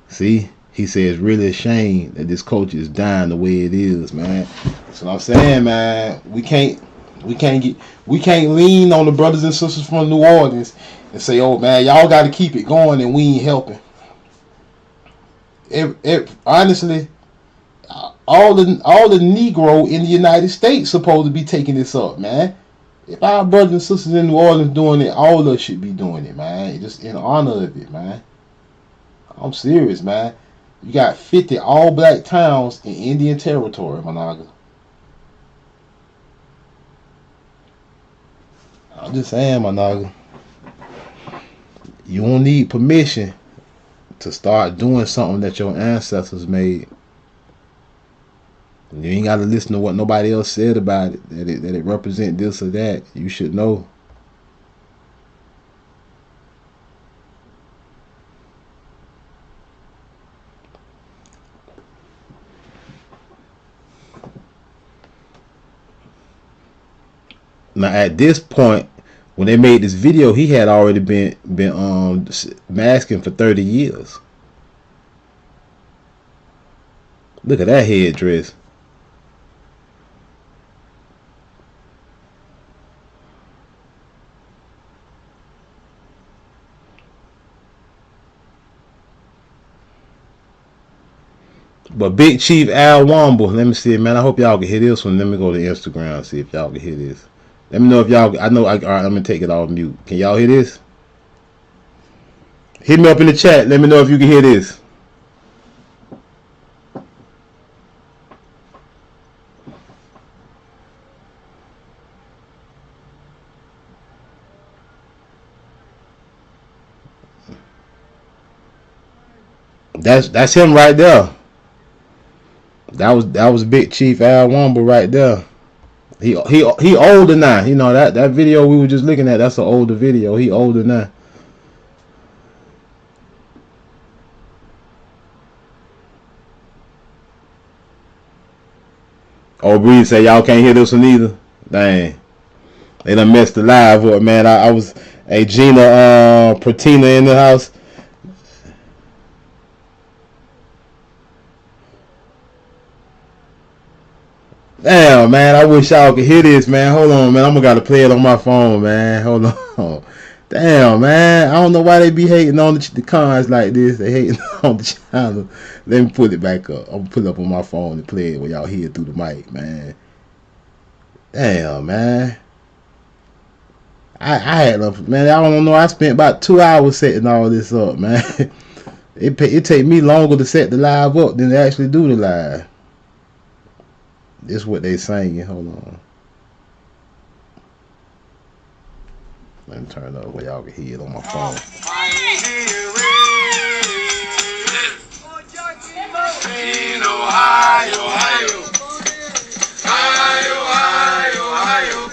See, he says it's really a shame that this culture is dying the way it is, man. That's what I'm saying, man. We can't lean on the brothers and sisters from New Orleans and say, oh man, y'all got to keep it going and we ain't helping. Honestly, all the Negro in the United States supposed to be taking this up, man. If our brothers and sisters in New Orleans doing it, all of us should be doing it, man. Just in honor of it, man. I'm serious, man. You got 50 all-black towns in Indian Territory, Managa. I'm just saying, Managa. You don't need permission to start doing something that your ancestors made. You ain't got to listen to what nobody else said about it, that it represent this or that. You should know. Now at this point, when they made this video, he had already been masking for 30 years. Look at that headdress. But Big Chief Al Womble, let me see, man. I hope y'all can hear this one. Let me go to Instagram and see if y'all can hear this. Let me know if y'all. I know. All right, let me take it off mute. Can y'all hear this? Hit me up in the chat. Let me know if you can hear this. That's him right there. That was Big Chief Al Womble right there. He older now. You know that video we were just looking at. That's an older video. He older now. Oh, Breeze say y'all can't hear this one either. Dang, they done messed the live up, man. I was Gina Pratina in the house. Damn, man, I wish y'all could hear this, man. Hold on, man. I'm gonna gotta play it on my phone, man. Hold on. Damn, man. I don't know why they be hating on the cons like this. They hating on the channel. Let me put it back up. I'm gonna put it up on my phone and play it when y'all hear it through the mic, man. Damn, man. I had man. I don't know. I spent about 2 hours setting all this up, man. It take me longer to set the live up than to actually do the live. This is what they singing. Hold on. Let me turn it up where y'all can hear it on my phone. In Ohio, Ohio. Ohio, Ohio, Ohio.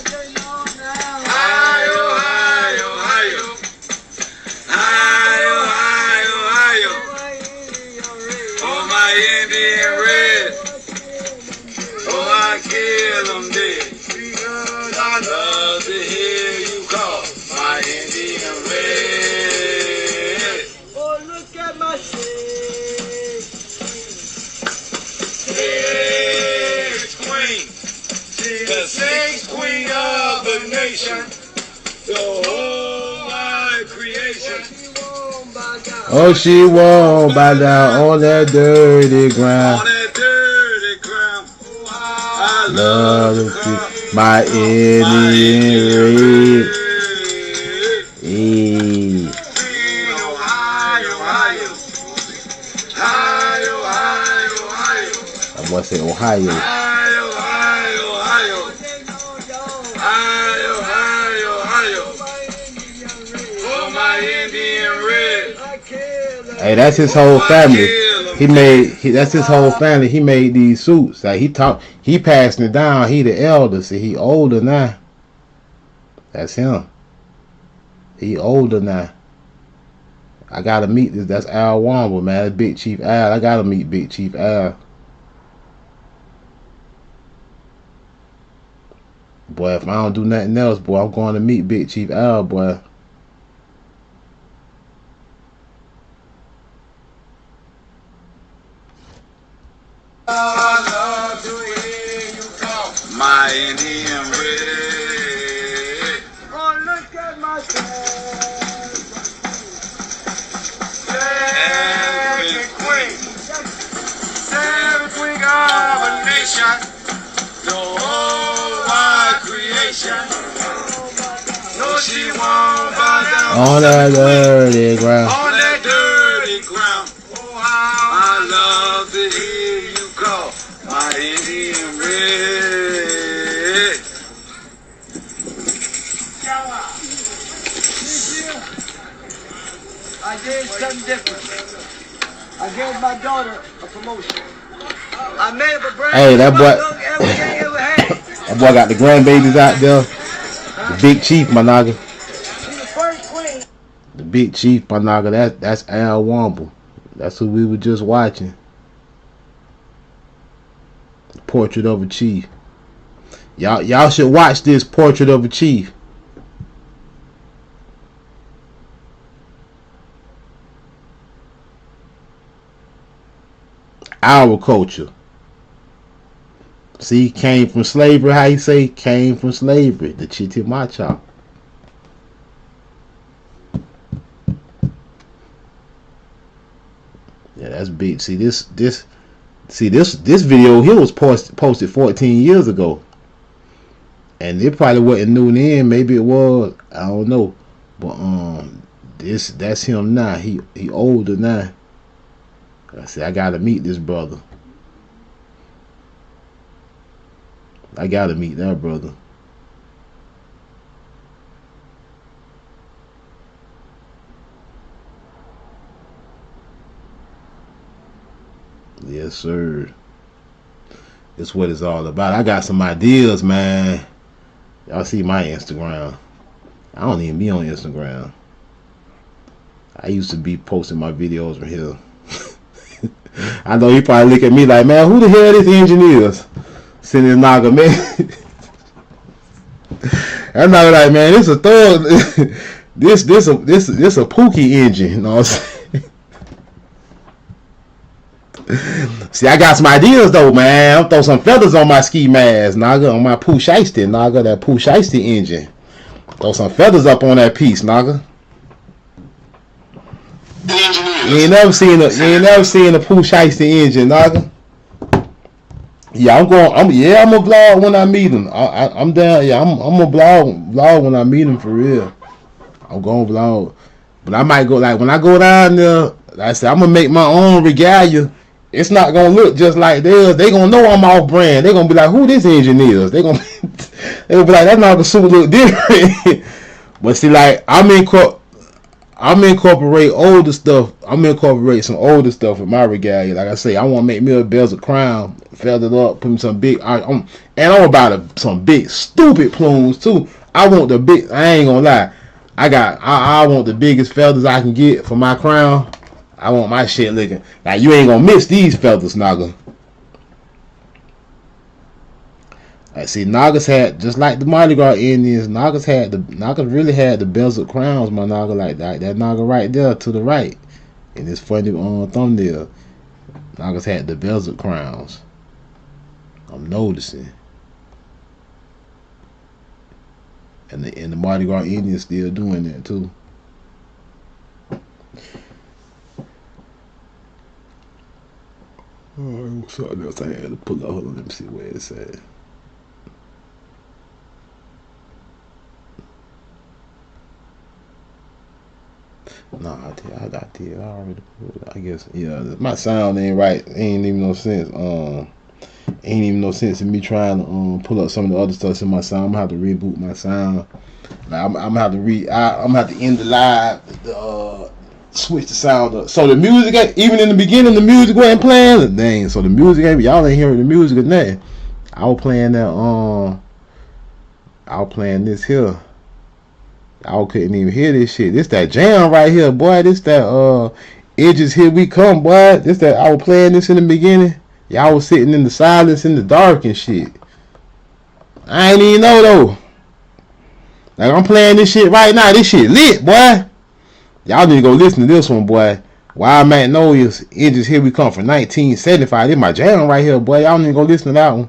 Ohio, Ohio, Ohio. Ohio, Ohio, Ohio. Oh, my Indian red. Oh, I kill them dead. Because I love to hear you call my Indian red. Oh, look at my shade. Sex queen. She's the sex queen of the nation. The whole wide creation. Oh, she won't bow down on that dirty ground. On that dirty ground. I love to see my Indian red. Hey. That boy said Ohio. Ohio, Ohio, Ohio. Ohio, Ohio. Hey, that's his whole family. That's his whole family. He made these suits. Like he passing it down. He the elder. See, he older now. That's him. He older now. I gotta meet this. That's Al Wamba, man. That's Big Chief Al. I gotta meet Big Chief Al. Boy, if I don't do nothing else, boy, I'm going to meet Big Chief Al, boy. I love to hear you talk, my Indian red. Oh, look at my Seven queen of a nation, the whole wide creation. No, she won't bow down On that dirty ground. on that dirty ground. Oh, how I love to hear you call my Indian red. I did something different. I gave my daughter a promotion. I made up a brand Hey, that boy. look everything ever had. That boy got the grandbabies out there. The Big Chief, my nigga. She's the first queen. The Big Chief, my nigga. That's Al Wamba. That's who we were just watching. Portrait of a Chief. Y'all should watch this Portrait of a Chief. Our culture. See, came from slavery. How you say? Came from slavery. The Chitimacha. Yeah, that's big. See this video here was posted 14 years ago, and it probably wasn't new then. Maybe it was. I don't know. But that's him now. He older now. I said, I gotta meet this brother. I gotta meet that brother. Yes, sir. It's what it's all about. I got some ideas, man. Y'all see my Instagram. I don't even be on Instagram. I used to be posting my videos from here. I know he probably look at me like, man, who the hell this engineer is? Sitting in Naga, man. I'm not like, man, this a thug. this a Pookie engine. You know what I'm saying? See, I got some ideas though, man. I'm throw some feathers on my ski mask, Naga, on my Pooh Shiesty, Naga, that Pooh Shiesty engine. Throw some feathers up on that piece, Naga. You ain't never seen a Pooh Shiesty engine, Naga. Yeah, I'm gonna vlog when I meet him. I'm down. Yeah, I'm gonna vlog when I meet him for real. I'm gonna vlog, but I might go like when I go down there. Like I said, I'm gonna make my own regalia. It's not gonna look just like theirs. They gonna know I'm off brand. They gonna be like, who this engineer is? They gonna be like, that Naga suit look different. But see, like I'm incorporate older stuff. I'm incorporate some older stuff in my regalia. Like I say, I want to make me a bezel crown, feathered up, put me some big. I'm about some big stupid plumes too. I want the big. I ain't gonna lie. I want the biggest feathers I can get for my crown. I want my shit looking like you ain't gonna miss these feathers, Naga. I see Nagas had, just like the Mardi Gras Indians, Nagas really had the bezel crowns, my Naga, like that Naga right there to the right in this funny thumbnail. Nagas had the bezel crowns. I'm noticing. And the Mardi Gras Indians still doing that too. Alright, something else I had to pull up. Hold on, let me see where it's at. Nah, I got the. I already put it. I guess, yeah. My sound ain't right. Ain't even no sense. Ain't even no sense in me trying to pull up some of the other stuff in my sound. I'm gonna have to reboot my sound. Like, I'm gonna have to I'm gonna have to end the live. Switch the sound up. So the music, even in the beginning, the music wasn't playing. Dang. So the music, y'all ain't hearing the music or nothing. I was playing that. I was playing this here. I couldn't even hear this shit. This that jam right here, boy. This that edges here we come, boy. This that I was playing this in the beginning. Y'all was sitting in the silence in the dark and shit. I ain't even know though. Like I'm playing this shit right now. This shit lit, boy. Y'all need to go listen to this one, boy. Wild Magnolias, Edges Here We Come from 1975. This my jam right here, boy. Y'all need to go listen to that one.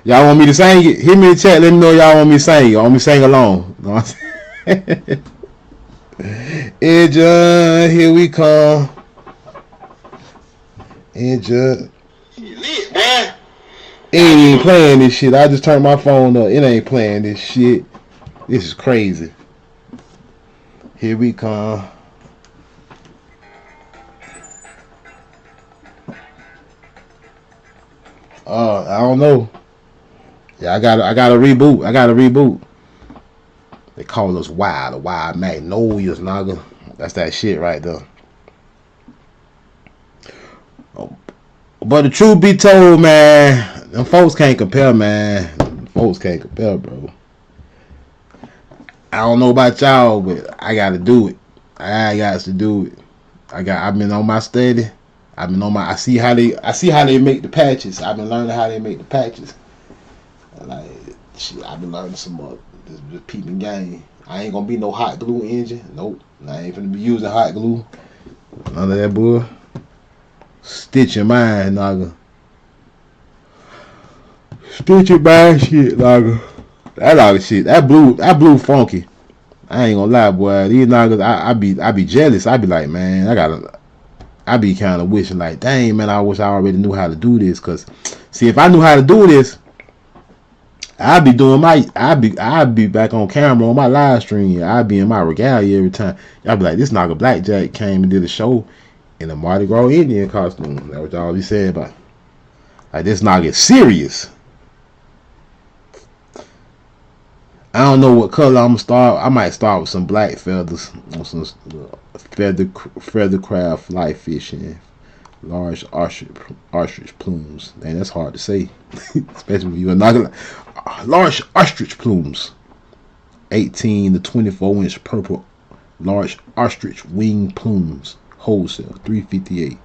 Y'all want me to sing it? Hit me in the chat. Let me know y'all want me to sing it. Want me to sing along? Edges Here We Come. Edges. Lit, man. It ain't even playing this shit. I just turned my phone up. It ain't playing this shit. This is crazy. Here we come. I don't know. Yeah, I gotta reboot. They call us Wild, the Wild Magnolias, nigga. That's that shit right there. But the truth be told, man, them folks can't compare, man. Folks can't compare, bro. I don't know about y'all, but I gotta do it. I got to do it. I've been on my study. I see how they make the patches. I've been learning how they make the patches. Like shit, I've been learning some more. Just peeping game. I ain't gonna be no hot glue engine. Nope. I ain't gonna be using hot glue. None of that bull. Stitch your mind, nigga. Stitch your mind shit, nigga. That other shit. That blue funky. I ain't gonna lie, boy. These niggas, I be jealous. I be like, man, I be kind of wishing like, dang, man, I wish I already knew how to do this. Cause, see, if I knew how to do this, I'd be back on camera on my live stream. I'd be in my regalia every time. Y'all be like, this nigga Blackjack came and did a show in a Mardi Gras Indian costume. That's what y'all be saying about. Like, this nigga is serious. I don't know what color I'm gonna start. I might start with some black feathers, on some feathercraft fly fishing, large ostrich plumes. Man, that's hard to say, especially when you're not large ostrich plumes. 18 to 24-inch purple large ostrich wing plumes. Wholesale $3.58.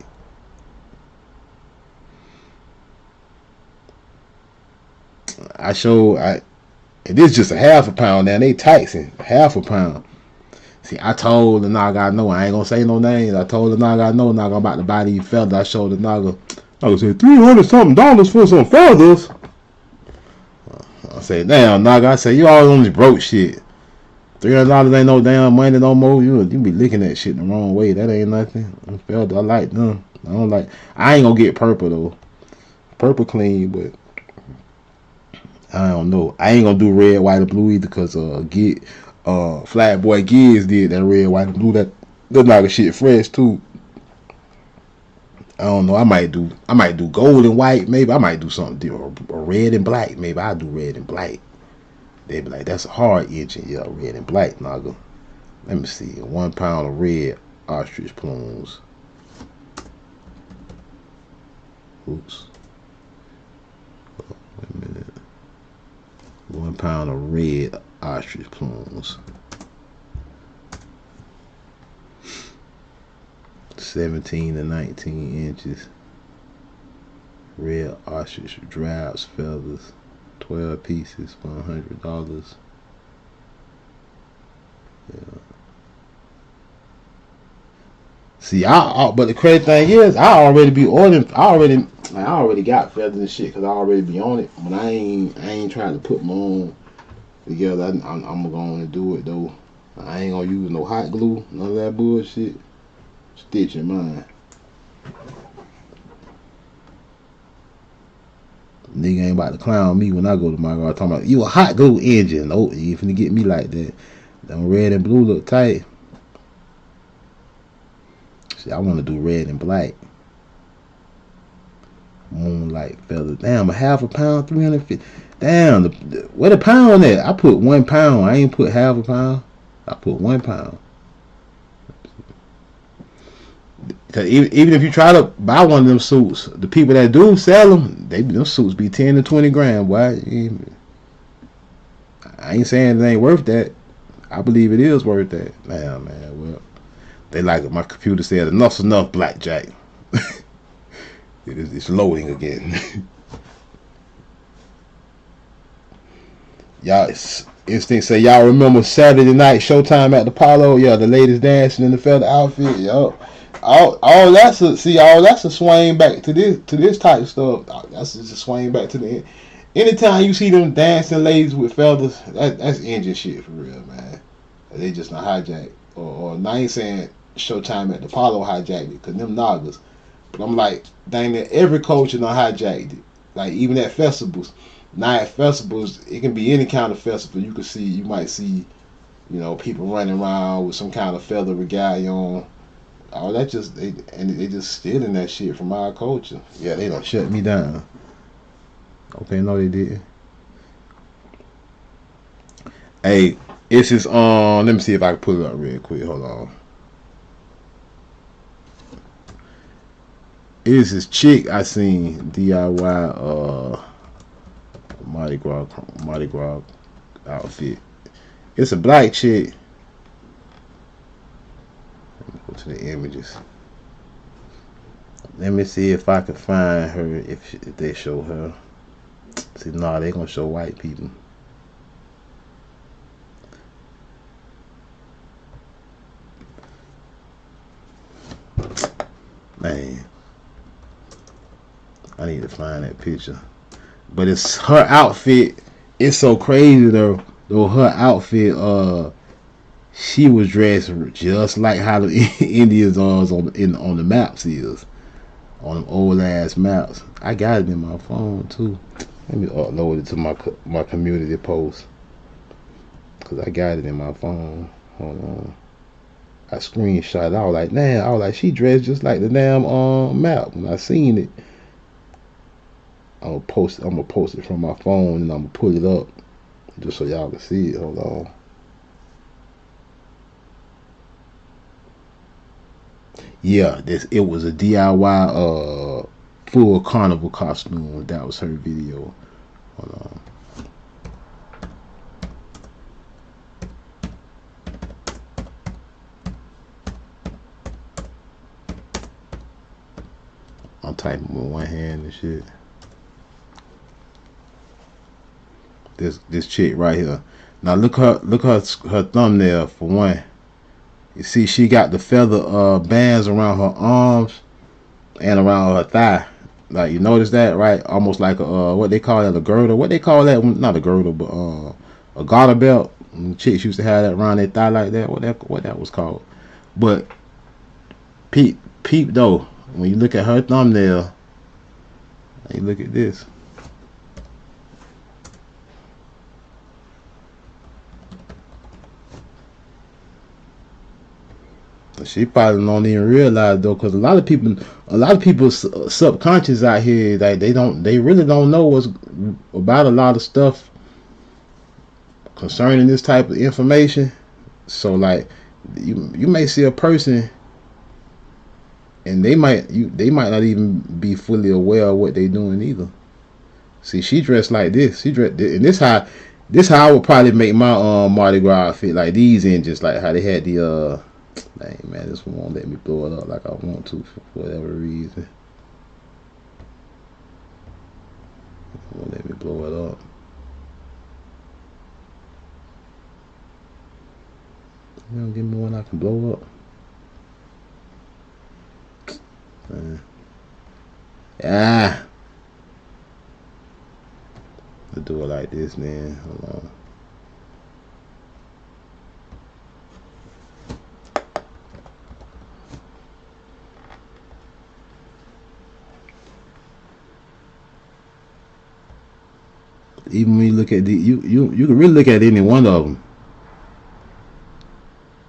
And this just a half a pound now. They taxing half a pound. See, I told the nigga I know, I ain't gonna say no names. I told the nigga I know, I'm about to buy these feathers. I showed the nigga said $300 something for some feathers. I say, damn, nigga. I say, you all on this broke shit. $300 ain't no damn money no more. You be looking at shit the wrong way. That ain't nothing. Feathers, I like them. I ain't gonna get purple though. Purple clean, but I don't know. I ain't gonna do red, white, or blue either, cause Flatboy Giz did that red, white, and blue. That nigga shit fresh too. I don't know. I might do gold and white. Maybe I might do something different. Or red and black. Maybe I'll do red and black. They be like, that's a hard engine. Yeah, red and black, nigga. Let me see. 1 pound of red ostrich plumes. Oops. Wait a minute. 1 pound of red ostrich plumes. 17 to 19 inches. Red ostrich drabs feathers. 12 pieces for $100. Yeah. See, but the crazy thing is, I already be ordering. I already got feathers and shit because I already be on it. But I ain't trying to put my own together. I'm going to do it though. I ain't gonna use no hot glue, none of that bullshit. Stitch in mine. Nigga ain't about to clown me when I go to my car talking about you a hot glue engine. Nope, you ain't finna get me like that. Them red and blue look tight. See, I want to do red and black. Moonlight feather. Damn, a half a pound, 350. Damn, where the pound at? I put 1 pound. I ain't put half a pound. I put £1. Cause even if you try to buy one of them suits, the people that do sell them, them suits be 10 to 20 grand. Boy, I ain't saying it ain't worth that. I believe it is worth that. Nah, man. Well, they like my computer said enough's enough, blackjack. It's loading again. Y'all, instinct say y'all remember Saturday night Showtime at the Apollo? Yeah, the ladies dancing in the feather outfit. Yo, all that's a swing back to this type of stuff. That's just a swing back to the. Anytime you see them dancing ladies with feathers, that's engine shit for real, man. They just not hijacked. Or I ain't saying Showtime at the Apollo hijacked it, because them noggers. But I'm like, dang it, every culture done hijacked it. Like, even at festivals. Now at festivals, it can be any kind of festival. You might see, people running around with some kind of feather regalia on. All that they just stealing that shit from our culture. Yeah, they done shut me down. Okay, no, they didn't. Hey, it's this let me see if I can pull it up real quick. Hold on. It is this chick I seen DIY Mardi Gras outfit. It's a black chick. Let me go to the images. Let me see if I can find her, if they show her. See, nah, they gonna show white people. Man, I need to find that picture. But it's her outfit. It's so crazy though. Her outfit, she was dressed just like how the Indians are on the maps is, on them old ass maps. I got it in my phone too. Let me upload it to my community post, cause I got it in my phone. Hold on. I screenshot it. I was like, she dressed just like the damn map. When I seen it, I'm gonna post it from my phone, and I'm gonna pull it up just so y'all can see it. Hold on. Yeah, it was a DIY full carnival costume. That was her video. Hold on. I'm typing with one hand and shit. This chick right here. Now look her thumbnail for one. You see she got the feather bands around her arms and around her thigh. Like, you notice that, right? Almost like a what they call that, a girdle. What they call that? Not a girdle, but a garter belt. Chicks used to have that around their thigh like that. What that was called. But peep though. When you look at her thumbnail, you look at this. She probably don't even realize though, because a lot of people's subconscious out here, like they really don't know what's about a lot of stuff concerning this type of information. So like, you may see a person, and they might not even be fully aware of what they doing either. See, she dressed like this. She dressed, and this how I would probably make my Mardi Gras outfit, like these engines, like how they had the dang man, this one won't let me blow it up like I want to for whatever reason. It won't let me blow it up. You don't give me one I can blow up. Let's do it like this, man. Hold on. Even when you look at you can really look at any one of them.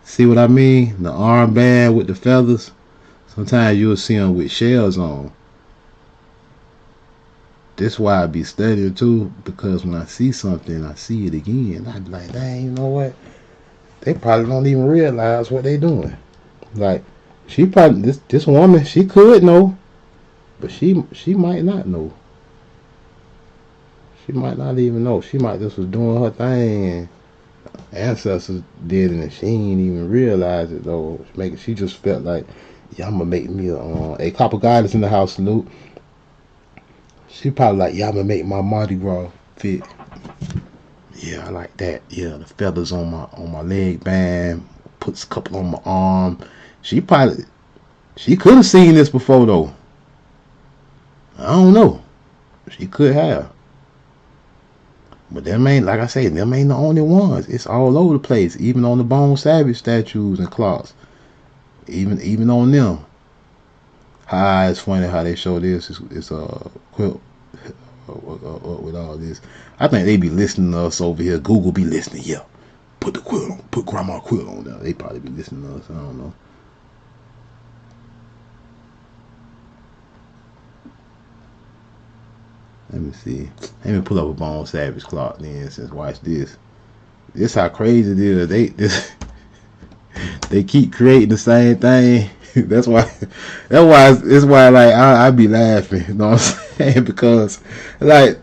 See what I mean? The armband with the feathers. Sometimes you'll see them with shells on. That's why I be studying too, because when I see something, I see it again. I be like, dang, you know what? they probably don't even realize what they doing. Like, she probably this woman, she could know, but she might not know. She might not even know. She might just was doing her thing, and ancestors did it, and she ain't even realize it though. She just felt like, yeah, I'm gonna make me a couple guys in the house. Salute. She probably like, yeah, I'm gonna make my Mardi Gras fit. Yeah, I like that. Yeah, the feathers on my leg band, puts a couple on my arm. She could have seen this before though. I don't know. She could have. But them ain't, like I say, them ain't the only ones. It's all over the place. Even on the Bone Savage statues and clocks. Even on them. It's funny how they show this. It's a quilt with all this. I think they be listening to us over here. Google be listening. Yeah, put the quilt on. Put grandma quilt on there. They probably be listening to us. I don't know. Let me see. Let me pull up a Bone Savage clock then. Since watch this. This how crazy it is. They keep creating the same thing. That's why it's why like I be laughing, you know what I'm saying? Because like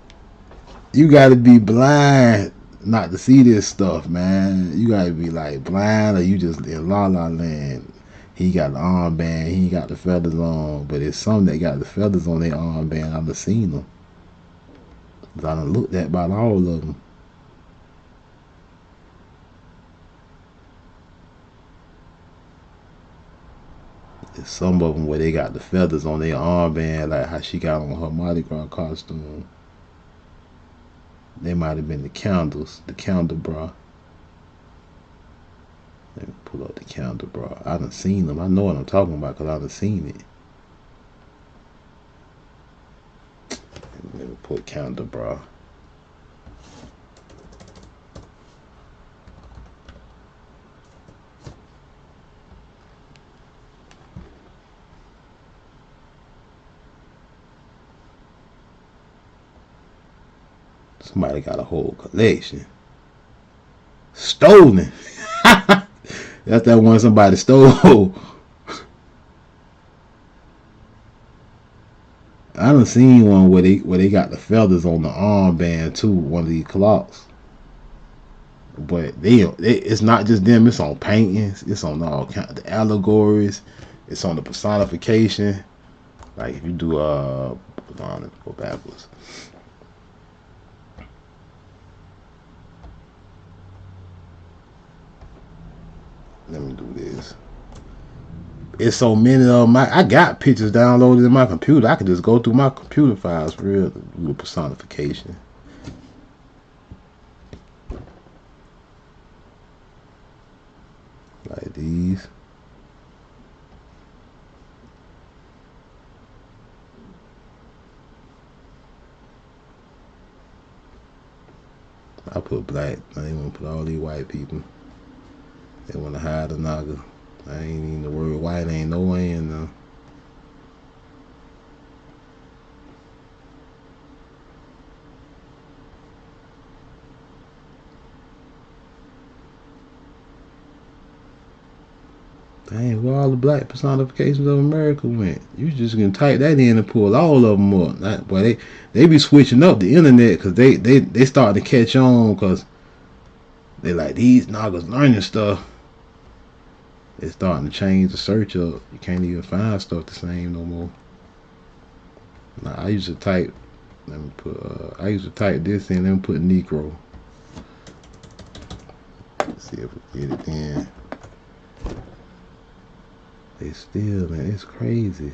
you gotta be blind not to see this stuff, man. You gotta be like blind or you just in La La Land. He got the armband, he got the feathers on, but it's some that got the feathers on their armband. I've seen them. I done looked at about all of them. Some of them where they got the feathers on their armband, like how she got on her Mardi Gras costume. They might have been the candles, the candle bra. Let me pull up the candle bra. I done seen them. I know what I'm talking about because I done seen it. Let me put candle bra. Somebody got a whole collection. Stolen. That's that one somebody stole. I done seen one where they got the feathers on the armband too. One of these clocks. But it's not just them. It's on paintings. It's on all kind of the allegories. It's on the personification. Like if you do hold on, let's go backwards. Let me do this. It's so many of them. I got pictures downloaded in my computer. I can just go through my computer files for real to do a personification. Like these. I put black. I ain't want to put all these white people. They want to hide the naga. I ain't even the word white ain't no way in there. Dang, where all the black personifications of America went? You just gonna type that in and pull all of them up. Boy, they be switching up the internet because they starting to catch on because they like these nagas learning stuff. It's starting to change the search up. You can't even find stuff the same no more. Now, I used to type. Let me put. I used to type this in and put Negro. Let's see if we get it in. They still, man, it's crazy.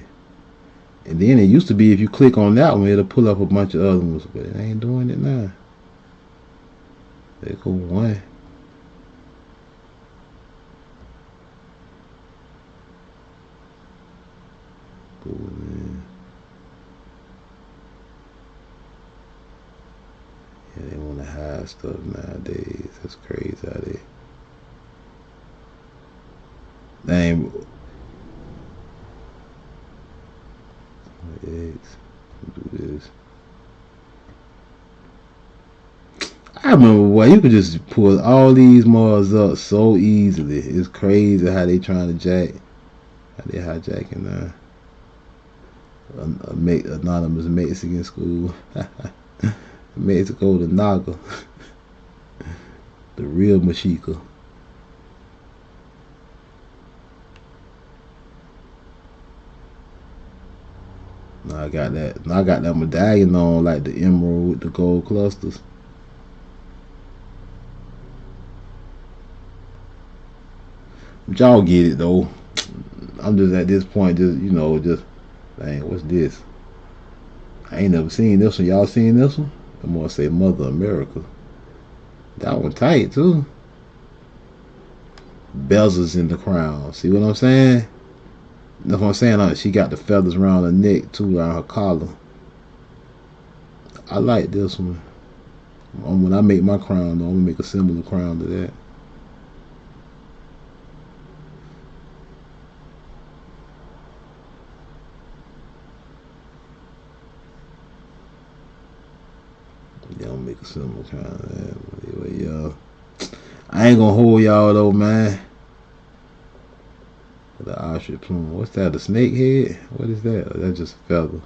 And then it used to be if you click on that one, it'll pull up a bunch of other ones, but it ain't doing it now. There go one. Cool, man. Yeah, they want to hide stuff nowadays. That's crazy how they ain't. Do this. I remember Boy, you could just pull all these Mars up so easily. It's crazy how they trying to jack. How they hijacking now. Anonymous Mexican school. Mexico to Naga. The real Mashika. Now I got that medallion on, like the emerald with the gold clusters. But y'all get it though. I'm just at this point, just dang, what's this? I ain't never seen this one. Y'all seen this one? I'm gonna say Mother America. That one tight too. Bezels in the crown. See what I'm saying? That's what I'm saying. Like, she got the feathers around her neck too, around her collar. I like this one. When I make my crown though, I'm gonna make a similar crown to that. Yeah, I'm gonna make a similar crown to that. Anyway, y'all. I ain't gonna hold y'all though, man. The ostrich plume. What's that? A snake head? What is that? Oh, that's just a feather.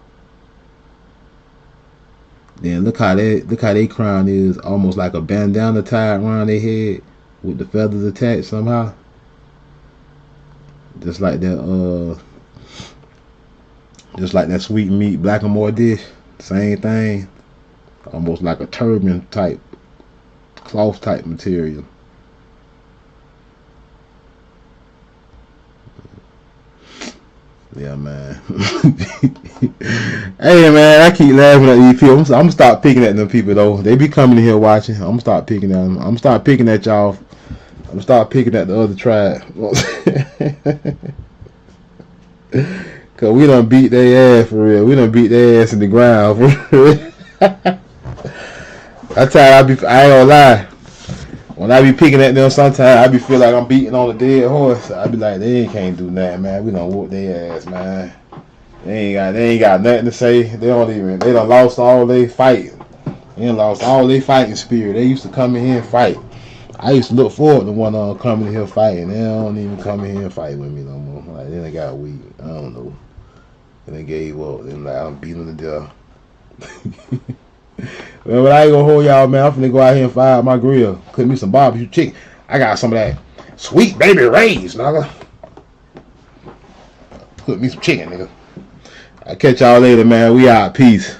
Then look how they crown is almost like a bandana tied around their head with the feathers attached somehow. Just like that sweet meat blackamoor dish. Same thing. Almost like a turban type, cloth type material. Yeah, man. Hey, man, I keep laughing at these people. I'm gonna stop picking at them people though. They be coming in here watching. I'm gonna start picking at them. I'm gonna start picking at y'all. I'm gonna start picking at the other tribe. Cause we done beat their ass for real. We done beat their ass in the ground for real. That's how I ain't gonna lie. When I be picking at them, sometimes I be feel like I'm beating on a dead horse. I be like, they can't do nothing, man. We done whoop their ass, man. They ain't got nothing to say. They done lost all they fighting. They done lost all they fighting spirit. They used to come in here and fight. I used to look forward to one of them coming in here fighting. They don't even come in here and fight with me no more. Like, then they got weak. I don't know. And they gave up. Then like, I'm beating them to death. Well, but I ain't gonna hold y'all, man. I'm finna go out here and fire my grill. Cook me some barbecue chicken. I got some of that sweet baby Ray's, nigga. Cook me some chicken, nigga. I'll catch y'all later, man. We out. Peace.